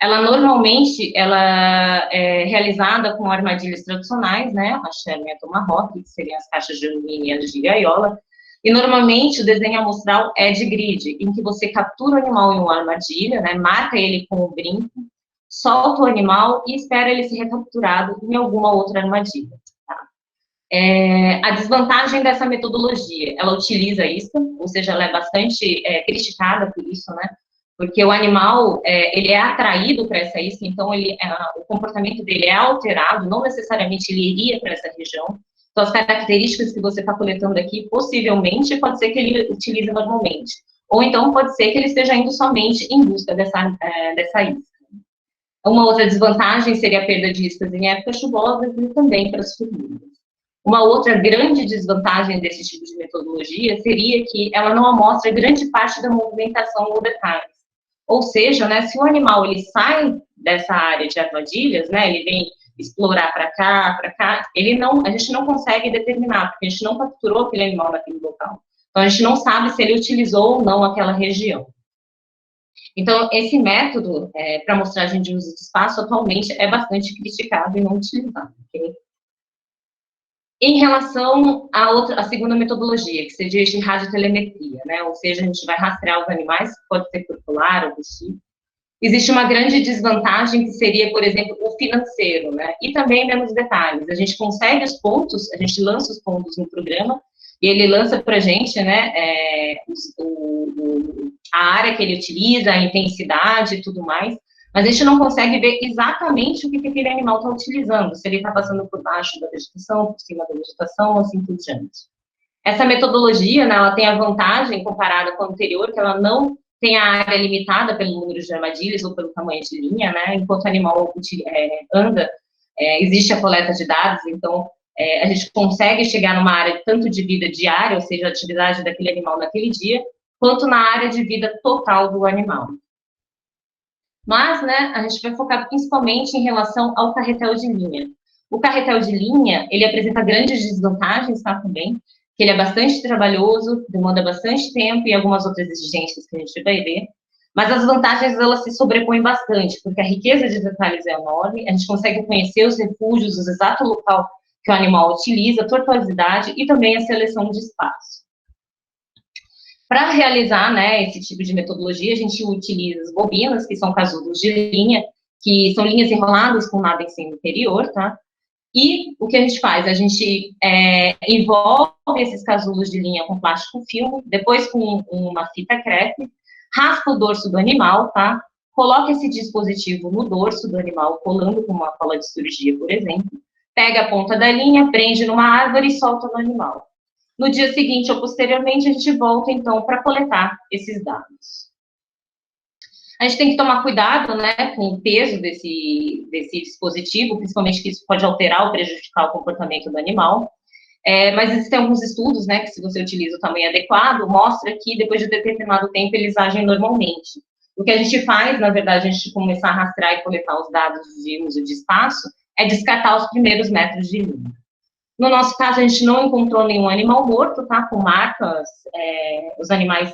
ela normalmente é realizada com armadilhas tradicionais, né, a Sherman e a Tomahawk, que seriam as caixas de alumínio e as de gaiola, e normalmente o desenho amostral é de grid, em que você captura o animal em uma armadilha, né, marca ele com o brinco, solta o animal e espera ele ser recapturado em alguma outra armadilha. A desvantagem dessa metodologia, ela utiliza isso, ou seja, ela é bastante criticada por isso, né? Porque o animal, ele é atraído para essa isca, então o comportamento dele é alterado, não necessariamente ele iria para essa região. Então, as características que você está coletando aqui, possivelmente, pode ser que ele utilize normalmente. Ou então, pode ser que ele esteja indo somente em busca dessa isca. Uma outra desvantagem seria a perda de iscas em épocas chuvosas e também para as formigas. Uma outra grande desvantagem desse tipo de metodologia seria que ela não amostra grande parte da movimentação no detalhe. Ou seja, né, se o animal ele sai dessa área de armadilhas, né, ele vem explorar para cá, a gente não consegue determinar, porque a gente não capturou aquele animal naquele local. Então, a gente não sabe se ele utilizou ou não aquela região. Então, esse método para amostragem de uso de espaço atualmente é bastante criticado e não utilizado, ok? Em relação à segunda metodologia, que seria de radiotelemetria, né? Ou seja, a gente vai rastrear os animais, pode ser por polar ou por chip. Existe uma grande desvantagem que seria, por exemplo, o financeiro, né? E também menos detalhes. A gente consegue os pontos, a gente lança os pontos no programa e ele lança para a gente, né? A área que ele utiliza, a intensidade e tudo mais. Mas a gente não consegue ver exatamente o que aquele animal está utilizando, se ele está passando por baixo da vegetação, por cima da vegetação, assim por diante. Essa metodologia, né, ela tem a vantagem, comparada com a anterior, que ela não tem a área limitada pelo número de armadilhas ou pelo tamanho de linha, né, enquanto o animal anda, existe a coleta de dados, então a gente consegue chegar numa área tanto de vida diária, ou seja, a atividade daquele animal naquele dia, quanto na área de vida total do animal. Mas, né, a gente vai focar principalmente em relação ao carretel de linha. O carretel de linha, ele apresenta grandes desvantagens, tá, também, que ele é bastante trabalhoso, demanda bastante tempo e algumas outras exigências que a gente vai ver, mas as vantagens, elas se sobrepõem bastante, porque a riqueza de detalhes é enorme, a gente consegue conhecer os refúgios, o exato local que o animal utiliza, a tortuosidade e também a seleção de espaço. Para realizar, né, esse tipo de metodologia, a gente utiliza as bobinas, que são casulos de linha, que são linhas enroladas com nada em cima interior, tá? E o que a gente faz? A gente envolve esses casulos de linha com plástico filme, depois com uma fita crepe, raspa o dorso do animal, tá? Coloca esse dispositivo no dorso do animal, colando com uma cola de cirurgia, por exemplo, pega a ponta da linha, prende numa árvore e solta no animal. No dia seguinte ou posteriormente, a gente volta, então, para coletar esses dados. A gente tem que tomar cuidado, né, com o peso desse dispositivo, principalmente que isso pode alterar ou prejudicar o comportamento do animal. Mas existem alguns estudos, né, que se você utiliza o tamanho adequado, mostra que depois de determinado tempo eles agem normalmente. O que a gente faz, na verdade, a gente começar a rastrear e coletar os dados de uso de espaço, é descartar os primeiros metros de linha. No nosso caso, a gente não encontrou nenhum animal morto, tá? Com marcas, os animais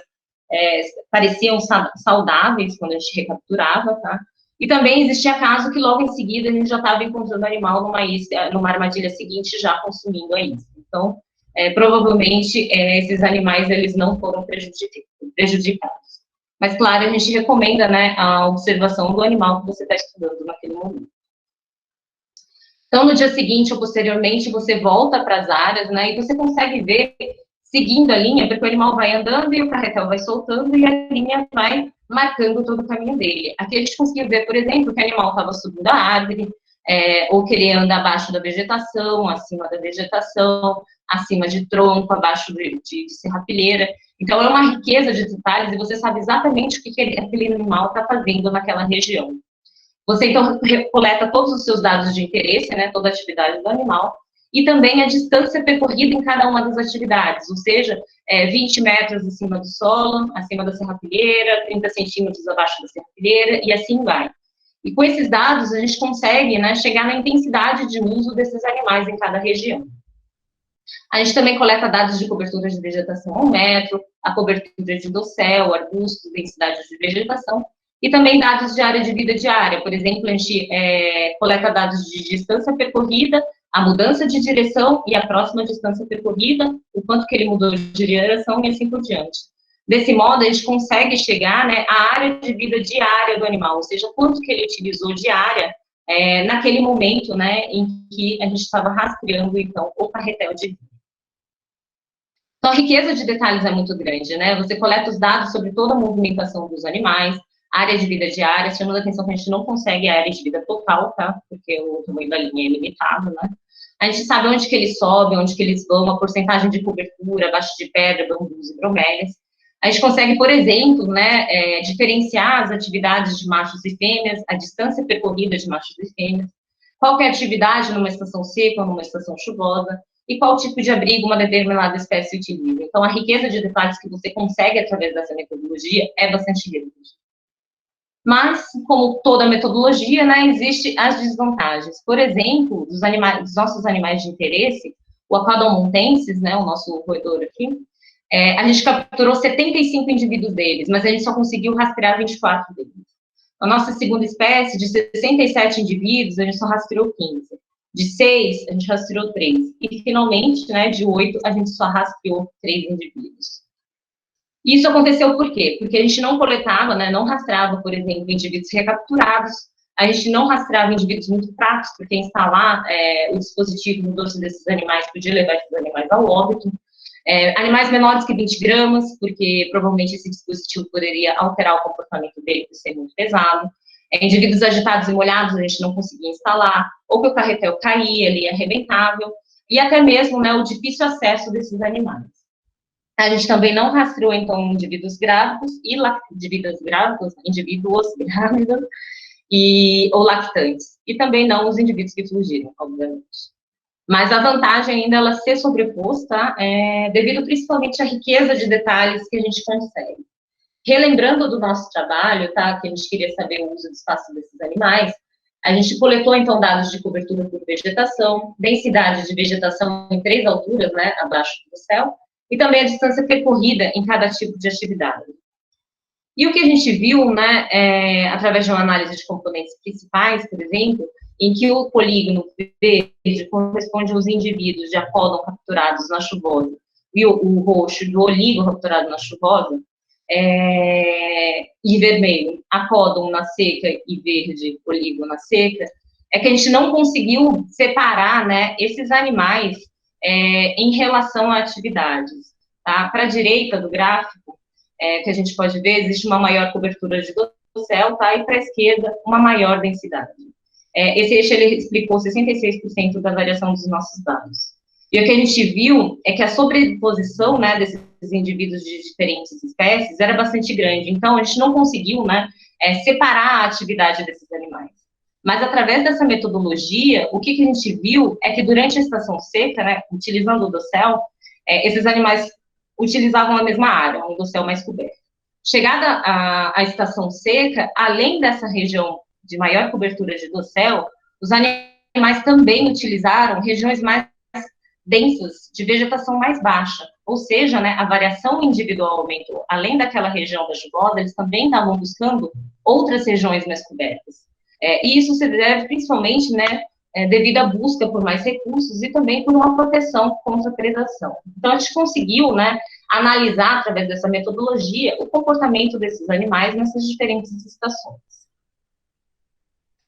pareciam saudáveis quando a gente recapturava, tá? E também existia caso que logo em seguida a gente já estava encontrando o animal numa armadilha seguinte, já consumindo a isca. Então, provavelmente, esses animais, eles não foram prejudicados. Mas, claro, a gente recomenda, né, a observação do animal que você está estudando naquele momento. Então, no dia seguinte ou posteriormente, você volta para as áreas, né, e você consegue ver, seguindo a linha, porque o animal vai andando e o carretel vai soltando e a linha vai marcando todo o caminho dele. Aqui a gente conseguiu ver, por exemplo, que o animal estava subindo a árvore, ou que ele anda abaixo da vegetação, acima da vegetação, acima de tronco, abaixo de serrapilheira. Então, é uma riqueza de detalhes e você sabe exatamente o que aquele animal está fazendo naquela região. Você, então, coleta todos os seus dados de interesse, né, toda a atividade do animal, e também a distância percorrida em cada uma das atividades, ou seja, 20 metros acima do solo, acima da serrapilheira, 30 centímetros abaixo da serrapilheira, e assim vai. E com esses dados, a gente consegue, né, chegar na intensidade de uso desses animais em cada região. A gente também coleta dados de cobertura de vegetação ao metro, a cobertura de dossel, arbustos, densidade de vegetação, e também dados de área de vida diária. Por exemplo, a gente coleta dados de distância percorrida, a mudança de direção e a próxima distância percorrida, o quanto que ele mudou de direção e assim por diante. Desse modo, a gente consegue chegar, né, à área de vida diária do animal, ou seja, quanto que ele utilizou de área naquele momento, né, em que a gente estava rastreando, então, o carretel de vida. Então, a riqueza de detalhes é muito grande, né? Você coleta os dados sobre toda a movimentação dos animais, área de vida diária, chamando a atenção que a gente não consegue a área de vida total, tá? Porque o tamanho da linha é limitado, né? A gente sabe onde que eles sobem, onde que eles vão, a porcentagem de cobertura, abaixo de pedra, bambus e bromélias. A gente consegue, por exemplo, né, diferenciar as atividades de machos e fêmeas, a distância percorrida de machos e fêmeas, qual que é a atividade numa estação seca ou numa estação chuvosa, e qual tipo de abrigo uma determinada espécie utiliza. Então, a riqueza de detalhes que você consegue através dessa metodologia é bastante grande. Mas, como toda metodologia, né, existem as desvantagens. Por exemplo, dos nossos animais de interesse, o Aquadon montensis, né, o nosso roedor aqui, a gente capturou 75 indivíduos deles, mas a gente só conseguiu rastrear 24 deles. A nossa segunda espécie, de 67 indivíduos, a gente só rastreou 15. De 6, a gente rastreou 3. E, finalmente, né, de 8, a gente só rastreou 3 indivíduos. Isso aconteceu por quê? Porque a gente não coletava, né, não rastreava, por exemplo, indivíduos recapturados, a gente não rastreava indivíduos muito fracos, porque instalar o dispositivo no dorso desses animais podia levar esses animais ao óbito. Animais menores que 20 gramas, porque provavelmente esse dispositivo poderia alterar o comportamento dele por ser muito pesado. Indivíduos agitados e molhados a gente não conseguia instalar, ou que o carretel caía, ele arrebentava, e até mesmo, né, o difícil acesso desses animais. A gente também não rastreou, então, indivíduos grávidos ou lactantes, e também não os indivíduos que fugiram, obviamente. Mas a vantagem ainda ela ser sobreposta devido principalmente à riqueza de detalhes que a gente consegue. Relembrando do nosso trabalho, tá, que a gente queria saber o uso do espaço desses animais, a gente coletou, então, dados de cobertura por vegetação, densidade de vegetação em 3 alturas, né, abaixo do céu, e também a distância percorrida em cada tipo de atividade. E o que a gente viu, né, através de uma análise de componentes principais, por exemplo, em que o polígono verde corresponde aos indivíduos de Aquadon capturados na chuvosa, e o roxo do olivo capturado na chuvosa, e vermelho, Aquadon na seca e verde, olivo na seca, é que a gente não conseguiu separar, né, esses animais em relação a atividades. Tá? Para a direita do gráfico, que a gente pode ver, existe uma maior cobertura de dossel, tá? E para a esquerda, uma maior densidade. Esse eixo, ele explicou 66% da variação dos nossos dados. E o que a gente viu é que a sobreposição, né, desses indivíduos de diferentes espécies era bastante grande. Então, a gente não conseguiu, né, separar a atividade desses animais. Mas, através dessa metodologia, o que a gente viu é que durante a estação seca, né, utilizando o dossel, esses animais utilizavam a mesma área, um dossel mais coberto. Chegada à estação seca, além dessa região de maior cobertura de dossel, os animais também utilizaram regiões mais densas, de vegetação mais baixa, ou seja, né, a variação individual aumentou. Além daquela região da chuvosa, eles também estavam buscando outras regiões mais cobertas. E isso se deve principalmente, né, devido à busca por mais recursos e também por uma proteção contra a predação. Então, a gente conseguiu, né, analisar, através dessa metodologia, o comportamento desses animais nessas diferentes estações.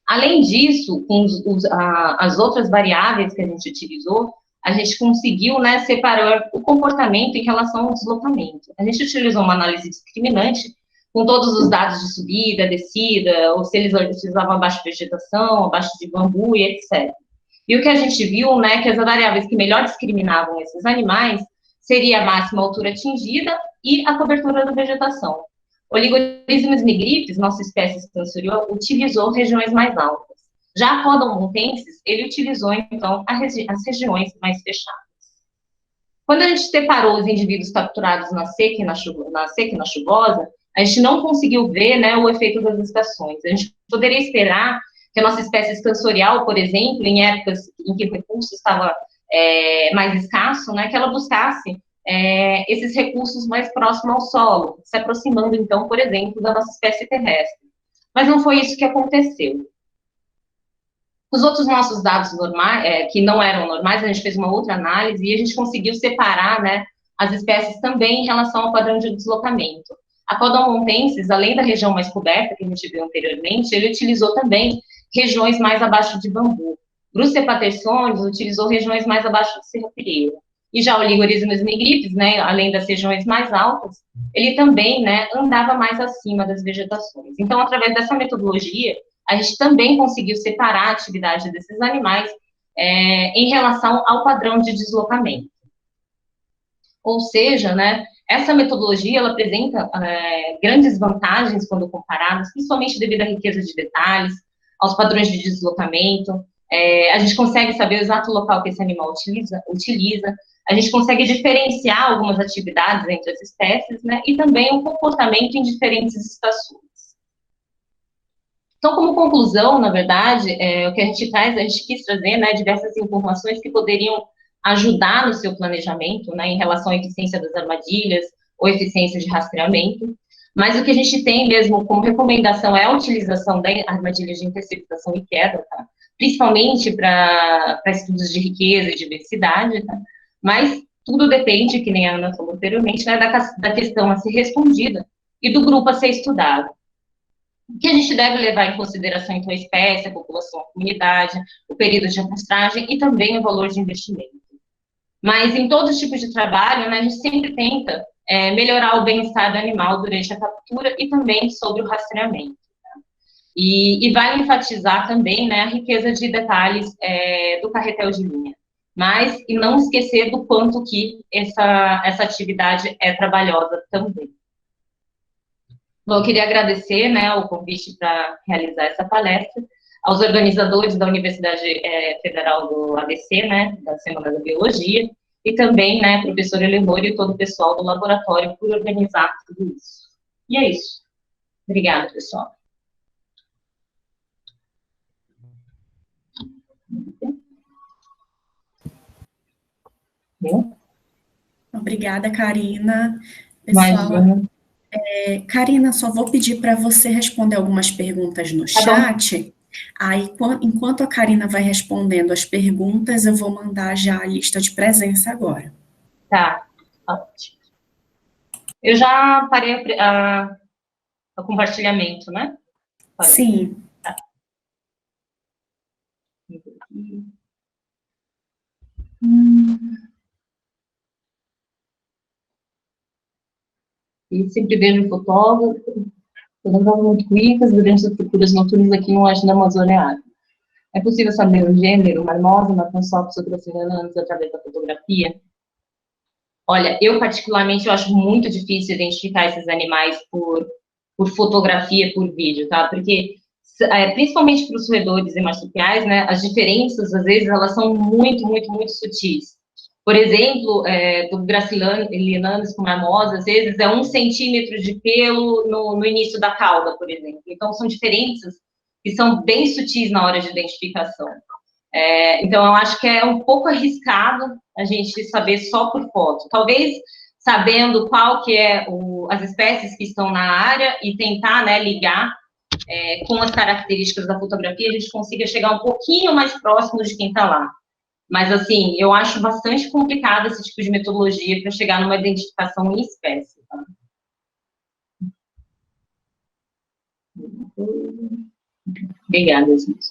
Além disso, com as outras variáveis que a gente utilizou, a gente conseguiu, né, separar o comportamento em relação ao deslocamento. A gente utilizou uma análise discriminante com todos os dados de subida, descida, ou se eles utilizavam abaixo de vegetação, abaixo de bambu e etc. E o que a gente viu, né, que as variáveis que melhor discriminavam esses animais seria a máxima altura atingida e a cobertura da vegetação. Oligorismos nigripes, nossa espécie sensorial, utilizou regiões mais altas. Já a Rhodomontensis, ele utilizou, então, as regiões mais fechadas. Quando a gente separou os indivíduos capturados na seca e na chuvosa, a gente não conseguiu ver, né, o efeito das estações. A gente poderia esperar que a nossa espécie sensorial, por exemplo, em épocas em que o recurso estava mais escasso, né, que ela buscasse esses recursos mais próximos ao solo, se aproximando, então, por exemplo, da nossa espécie terrestre. Mas não foi isso que aconteceu. Os outros nossos dados normais, que não eram normais, a gente fez uma outra análise e a gente conseguiu separar, né, as espécies também em relação ao padrão de deslocamento. A Rhodomontensis, além da região mais coberta, que a gente viu anteriormente, ele utilizou também regiões mais abaixo de bambu. Bruscia pattersonii utilizou regiões mais abaixo de serrapilheira. E já o Oligorismos nigripes, né, além das regiões mais altas, ele também, né, andava mais acima das vegetações. Então, através dessa metodologia, a gente também conseguiu separar a atividade desses animais em relação ao padrão de deslocamento. Ou seja, né, essa metodologia, ela apresenta grandes vantagens quando comparadas, principalmente devido à riqueza de detalhes, aos padrões de deslocamento. A gente consegue saber o exato local que esse animal utiliza, a gente consegue diferenciar algumas atividades entre as espécies, né, e também o comportamento em diferentes estações. Então, como conclusão, na verdade, o que a gente quis trazer, né, diversas informações que poderiam ajudar no seu planejamento, né, em relação à eficiência das armadilhas ou eficiência de rastreamento, mas o que a gente tem mesmo como recomendação é a utilização da armadilha de interceptação e queda, tá? Principalmente para estudos de riqueza e diversidade, tá? Mas tudo depende, que nem a Ana falou anteriormente, né, da questão a ser respondida e do grupo a ser estudado. O que a gente deve levar em consideração, então, a espécie, a população, a comunidade, o período de amostragem e também o valor de investimento. Mas em todos os tipos de trabalho, né, a gente sempre tenta melhorar o bem-estar do animal durante a captura e também sobre o rastreamento. Tá? E vale enfatizar também, né, a riqueza de detalhes do carretel de linha. Mas, e não esquecer do quanto que essa atividade é trabalhosa também. Bom, eu queria agradecer, né, o convite para realizar essa palestra, aos organizadores da Universidade Federal do ABC, né, da Semana da Biologia, e também, né, professor Eleonor e todo o pessoal do laboratório por organizar tudo isso. E é isso. Obrigada, pessoal. Obrigada, Karina. Pessoal, Imagina. Karina, só vou pedir para você responder algumas perguntas no chat. Aí, enquanto a Karina vai respondendo as perguntas, eu vou mandar já a lista de presença agora. Tá, ótimo. Eu já parei o compartilhamento, né? Parei. Sim. Tá. E sempre vejo fotógrafo, fotografava muito cuicas durante as procuras noturnas aqui no oeste da Amazônia. É possível saber o gênero, marmosa, matançopsis, gracilianus, através da fotografia? Olha, eu particularmente eu acho muito difícil identificar esses animais por fotografia, por vídeo, tá? Porque, principalmente para os roedores e marsupiais, né, as diferenças, às vezes, elas são muito, muito, muito sutis. Por exemplo, do gracilianus com marmosa, às vezes é 1 centímetro de pelo no início da cauda, por exemplo. Então, são diferenças que são bem sutis na hora de identificação. Então, eu acho que é um pouco arriscado a gente saber só por foto. Talvez, sabendo qual que as espécies que estão na área e tentar, né, ligar com as características da fotografia, a gente consiga chegar um pouquinho mais próximo de quem está lá. Mas, assim, eu acho bastante complicado esse tipo de metodologia para chegar numa identificação em espécie. Tá? Obrigada, gente.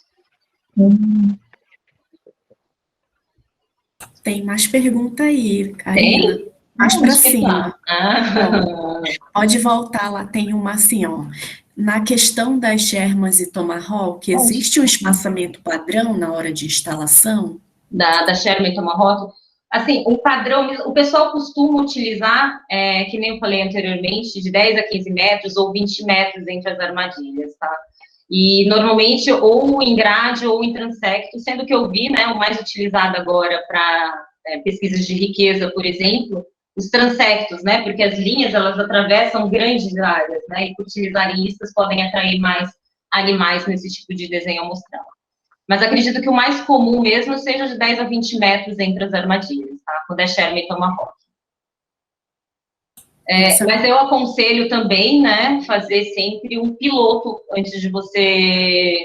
Tem mais pergunta aí, Karina. Tem? Mais para Deixa eu cima. falar. Pode voltar lá, tem uma assim, ó. Na questão das Shermans e Tomahawk, existe um espaçamento padrão na hora de instalação? Da Sherman Tomahawk. Assim, o padrão, o pessoal costuma utilizar, que nem eu falei anteriormente, de 10 a 15 metros ou 20 metros entre as armadilhas, tá? E normalmente ou em grade ou em transecto, sendo que eu vi, né, o mais utilizado agora para pesquisas de riqueza, por exemplo, os transectos, né, porque as linhas, elas atravessam grandes áreas, né, e por utilizarem isso, podem atrair mais animais nesse tipo de desenho amostral. Mas acredito que o mais comum mesmo seja de 10 a 20 metros entre as armadilhas, tá? Quando é Sherman e Tomahawk. Mas eu aconselho também, né, fazer sempre um piloto antes de você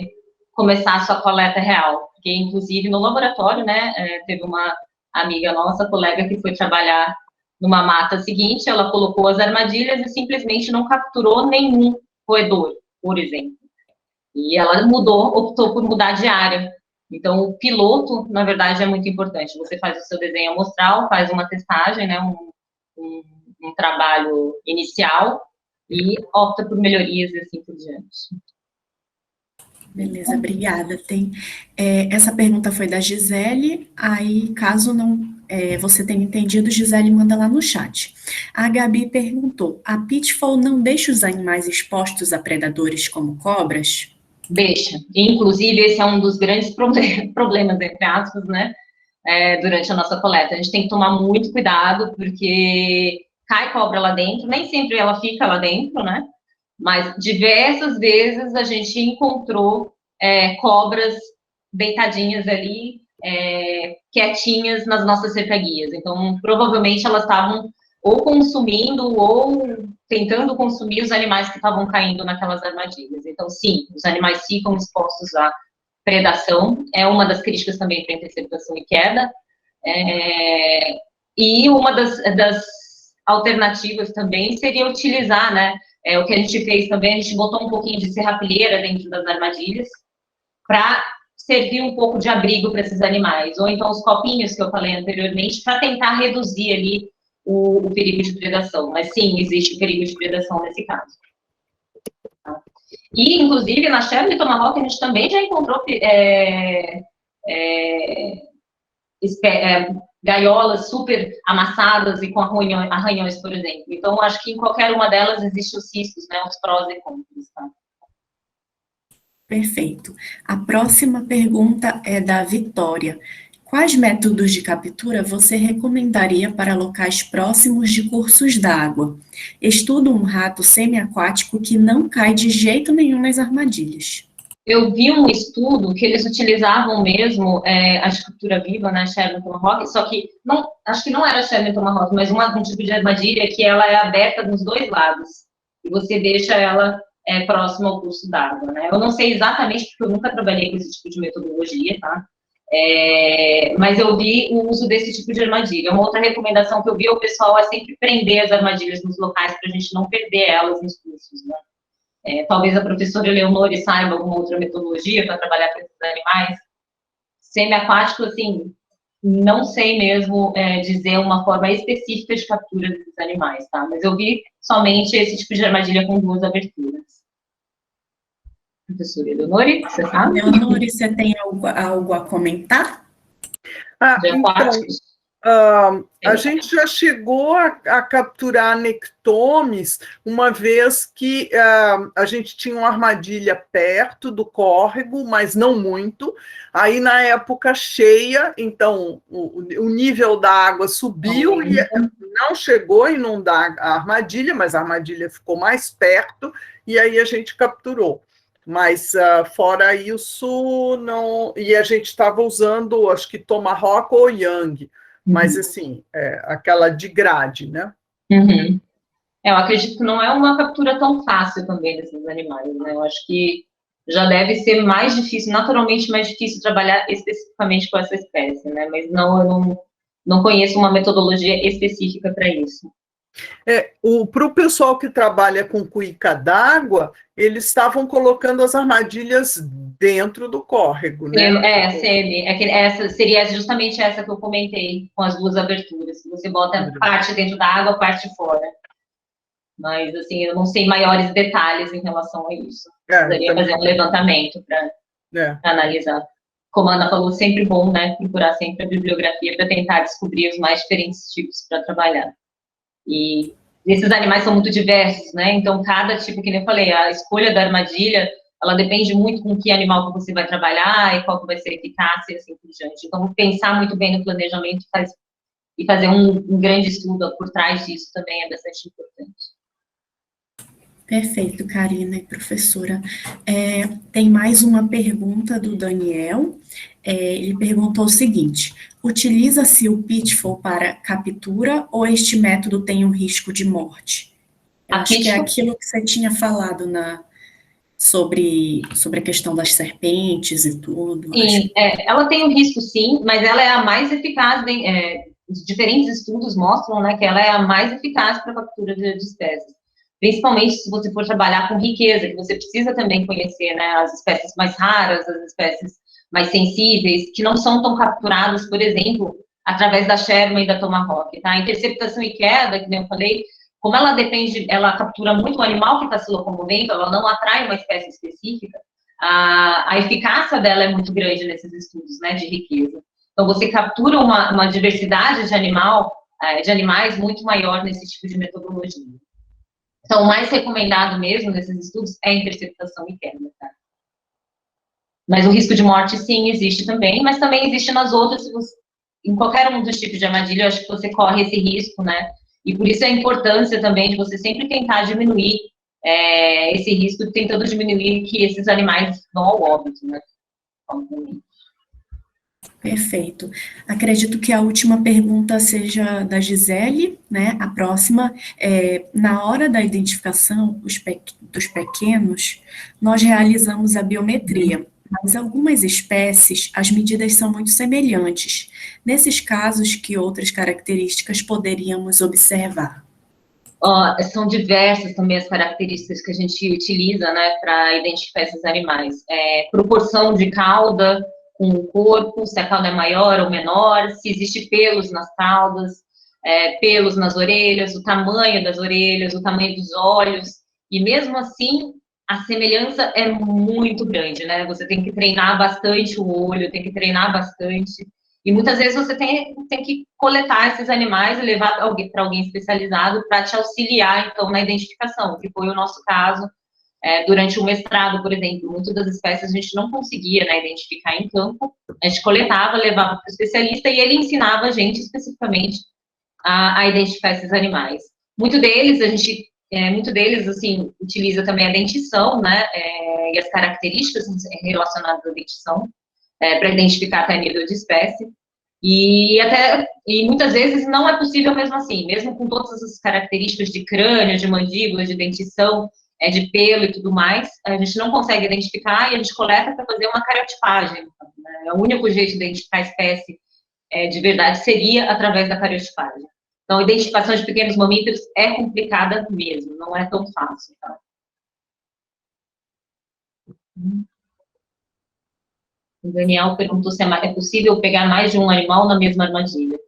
começar a sua coleta real. Porque, inclusive, no laboratório, né, teve uma amiga nossa, colega, que foi trabalhar numa mata seguinte, ela colocou as armadilhas e simplesmente não capturou nenhum roedor, por exemplo. E ela optou por mudar de área. Então, o piloto, na verdade, é muito importante. Você faz o seu desenho amostral, faz uma testagem, né, um trabalho inicial e opta por melhorias e assim por diante. Beleza, obrigada. Essa pergunta foi da Gisele, aí caso não você tenha entendido, Gisele manda lá no chat. A Gabi perguntou, a Pitfall não deixa os animais expostos a predadores como cobras? Deixa. Inclusive, esse é um dos grandes problemas, entre aspas, né, durante a nossa coleta. A gente tem que tomar muito cuidado, porque cai cobra lá dentro, nem sempre ela fica lá dentro, né, mas diversas vezes a gente encontrou cobras deitadinhas ali, quietinhas nas nossas cercaguias. Então, provavelmente elas estavam ou consumindo ou tentando consumir os animais que estavam caindo naquelas armadilhas. Então, sim, os animais ficam expostos à predação, é uma das críticas também para interceptação e queda, e uma das alternativas também seria utilizar, né, o que a gente fez também, a gente botou um pouquinho de serrapilheira dentro das armadilhas para servir um pouco de abrigo para esses animais, ou então os copinhos que eu falei anteriormente, para tentar reduzir ali o perigo de predação. Mas sim, existe o perigo de predação nesse caso. E, inclusive, na Sherman e Tomahawk, a gente também já encontrou gaiolas super amassadas e com arranhões, por exemplo. Então, acho que em qualquer uma delas existe os riscos, né, os prós e contras, tá? Perfeito. A próxima pergunta é da Vitória. Quais métodos de captura você recomendaria para locais próximos de cursos d'água? Estudo um rato semiaquático que não cai de jeito nenhum nas armadilhas. Eu vi um estudo que eles utilizavam mesmo a captura viva, né, Sherman Tomahawk, só que acho que não era Sherman Tomahawk, mas um tipo de armadilha que ela é aberta dos dois lados e você deixa ela próximo ao curso d'água, né? Eu não sei exatamente porque eu nunca trabalhei com esse tipo de metodologia, tá? Mas eu vi o uso desse tipo de armadilha. Uma outra recomendação que eu vi ao pessoal é sempre prender as armadilhas nos locais para a gente não perder elas nos cursos, né? Talvez a professora Leonore saiba alguma outra metodologia para trabalhar com esses animais. Semiaquático, assim, não sei mesmo dizer uma forma específica de captura desses animais, tá? Mas eu vi somente esse tipo de armadilha com duas aberturas. Professora Leonore, você sabe? Leonore, você tem algo a comentar? Então, a gente já chegou a capturar nectomes uma vez que a gente tinha uma armadilha perto do córrego, mas não muito. Aí, na época cheia, então, o nível da água subiu e não chegou a inundar a armadilha, mas a armadilha ficou mais perto e aí a gente capturou. Mas, fora isso, não... E a gente estava usando, acho que Tomahawk ou Young, mas, assim, aquela de grade, né? Uhum. Eu acredito que não é uma captura tão fácil também desses animais, né? Eu acho que já deve ser mais difícil, naturalmente mais difícil trabalhar especificamente com essa espécie, né? Mas eu não conheço uma metodologia específica para isso. Para o pessoal que trabalha com cuíca d'água, eles estavam colocando as armadilhas dentro do córrego, né? Semi. Seria justamente essa que eu comentei, com as duas aberturas. Você bota parte dentro da água, parte fora. Mas, assim, eu não sei maiores detalhes em relação a isso. Precisaria fazer um levantamento para analisar. Como a Ana falou, sempre bom, né? Procurar sempre a bibliografia para tentar descobrir os mais diferentes tipos para trabalhar. E esses animais são muito diversos, né? Então, cada tipo, que nem eu falei, a escolha da armadilha, ela depende muito com que animal que você vai trabalhar e qual que vai ser a eficácia e assim por diante. Então, pensar muito bem no planejamento e fazer um grande estudo por trás disso também é bastante importante. Perfeito, Karina e professora. Tem mais uma pergunta do Daniel. Ele perguntou o seguinte: utiliza-se o Pitfall para captura ou este método tem um risco de morte? Eu acho que é aquilo que você tinha falado sobre a questão das serpentes e tudo. Sim, ela tem um risco sim, mas ela é a mais eficaz. Diferentes estudos mostram, né, que ela é a mais eficaz para a captura de espécies. Principalmente se você for trabalhar com riqueza, que você precisa também conhecer, né, as espécies mais raras, as espécies mais sensíveis, que não são tão capturadas, por exemplo, através da Sherman e da Tomahawk, tá? A interceptação e queda, que nem eu falei, como ela captura muito o animal que está se locomovendo, ela não atrai uma espécie específica, a eficácia dela é muito grande nesses estudos, né, de riqueza. Então, você captura uma diversidade de animais muito maior nesse tipo de metodologia. Então, o mais recomendado mesmo nesses estudos é a interceptação e queda, tá? Mas o risco de morte, sim, existe também, mas também existe nas outras, em qualquer um dos tipos de armadilha, eu acho que você corre esse risco, né? E por isso a importância também de você sempre tentar diminuir esse risco, tentando diminuir que esses animais vão ao óbito, né? Perfeito. Acredito que a última pergunta seja da Gisele, né? A próxima na hora da identificação dos pequenos, nós realizamos a biometria, mas algumas espécies, as medidas são muito semelhantes. Nesses casos, que outras características poderíamos observar? São diversas também as características que a gente utiliza, né, para identificar esses animais. Proporção de cauda com o corpo, se a cauda é maior ou menor, se existe pelos nas caudas, pelos nas orelhas, o tamanho das orelhas, o tamanho dos olhos, e mesmo assim, a semelhança é muito grande, né? Você tem que treinar bastante o olho, tem que treinar bastante, e muitas vezes você tem que coletar esses animais e levar para alguém especializado para te auxiliar, então, na identificação, que foi o nosso caso. Durante o mestrado, por exemplo, muitas das espécies a gente não conseguia, né, identificar em campo, a gente coletava, levava para o especialista e ele ensinava a gente especificamente a identificar esses animais. Muito deles, assim, utiliza também a dentição, né, e as características relacionadas à dentição, para identificar até nível de espécie, e muitas vezes não é possível mesmo assim, mesmo com todas essas características de crânio, de mandíbula, de dentição, de pelo e tudo mais, a gente não consegue identificar e a gente coleta para fazer uma cariotipagem. Né? O único jeito de identificar a espécie de verdade seria através da cariotipagem. Então, a identificação de pequenos mamíferos é complicada mesmo, não é tão fácil. Tá? O Daniel perguntou se é possível pegar mais de um animal na mesma armadilha.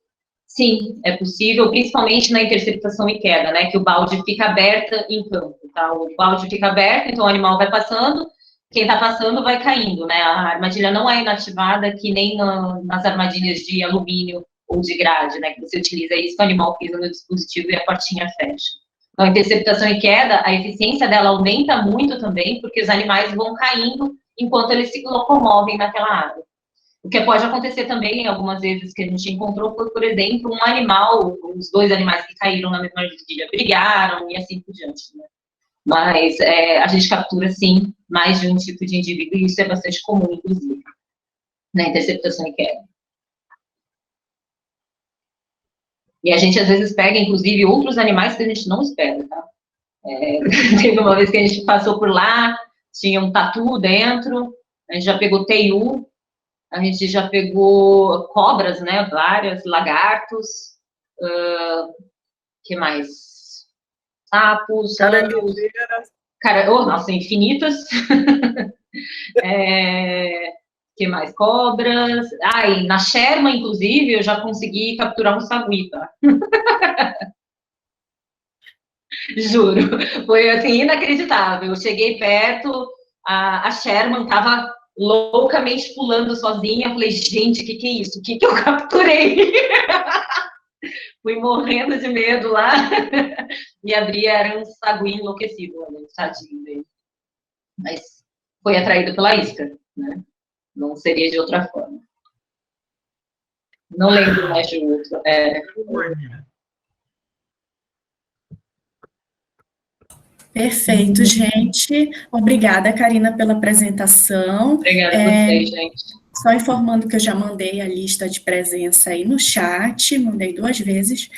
Sim, é possível, principalmente na interceptação e queda, né, que o balde fica aberto em campo, tá? O balde fica aberto, então o animal vai passando, quem está passando vai caindo, né? A armadilha não é inativada que nem nas armadilhas de alumínio ou de grade, né, que você utiliza isso, o animal pisa no dispositivo e a portinha fecha. Então, a interceptação e queda, a eficiência dela aumenta muito também, porque os animais vão caindo enquanto eles se locomovem naquela área. O que pode acontecer também, algumas vezes que a gente encontrou, foi, por exemplo, um animal, os dois animais que caíram na mesma armadilha brigaram e assim por diante, né? Mas a gente captura, sim, mais de um tipo de indivíduo, e isso é bastante comum, inclusive, na interceptação e queda. E a gente, às vezes, pega, inclusive, outros animais que a gente não espera, tá? Teve uma vez que a gente passou por lá, tinha um tatu dentro, a gente já pegou teiu, a gente já pegou cobras, né, várias, lagartos, que mais? sapos, caranguejeiras. Nossa, infinitas. Que mais? Cobras. E na Sherman, inclusive, eu já consegui capturar um sagui, tá? Juro. Foi, assim, inacreditável. Eu cheguei perto, a Sherman tava loucamente pulando sozinha. Eu falei, gente, o que é isso? O que eu capturei? Fui morrendo de medo lá. E abri, era um sagui enlouquecido, tadinho dele. Mas foi atraído pela isca, né? Não seria de outra forma. Não lembro mais de outro. Perfeito, gente. Obrigada, Karina, pela apresentação. Obrigada a vocês, gente. Só informando que eu já mandei a lista de presença aí no chat, mandei 2 vezes,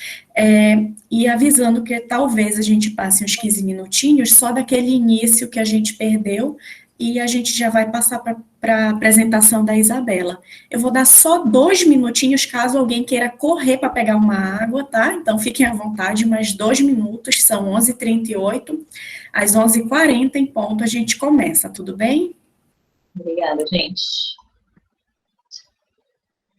e avisando que talvez a gente passe uns 15 minutinhos só daquele início que a gente perdeu, e a gente já vai passar para a apresentação da Isabela. Eu vou dar só 2 minutinhos, caso alguém queira correr para pegar uma água, tá? Então, fiquem à vontade, mais 2 minutos, são 11h38, às 11h40 em ponto a gente começa, tudo bem? Obrigada, gente.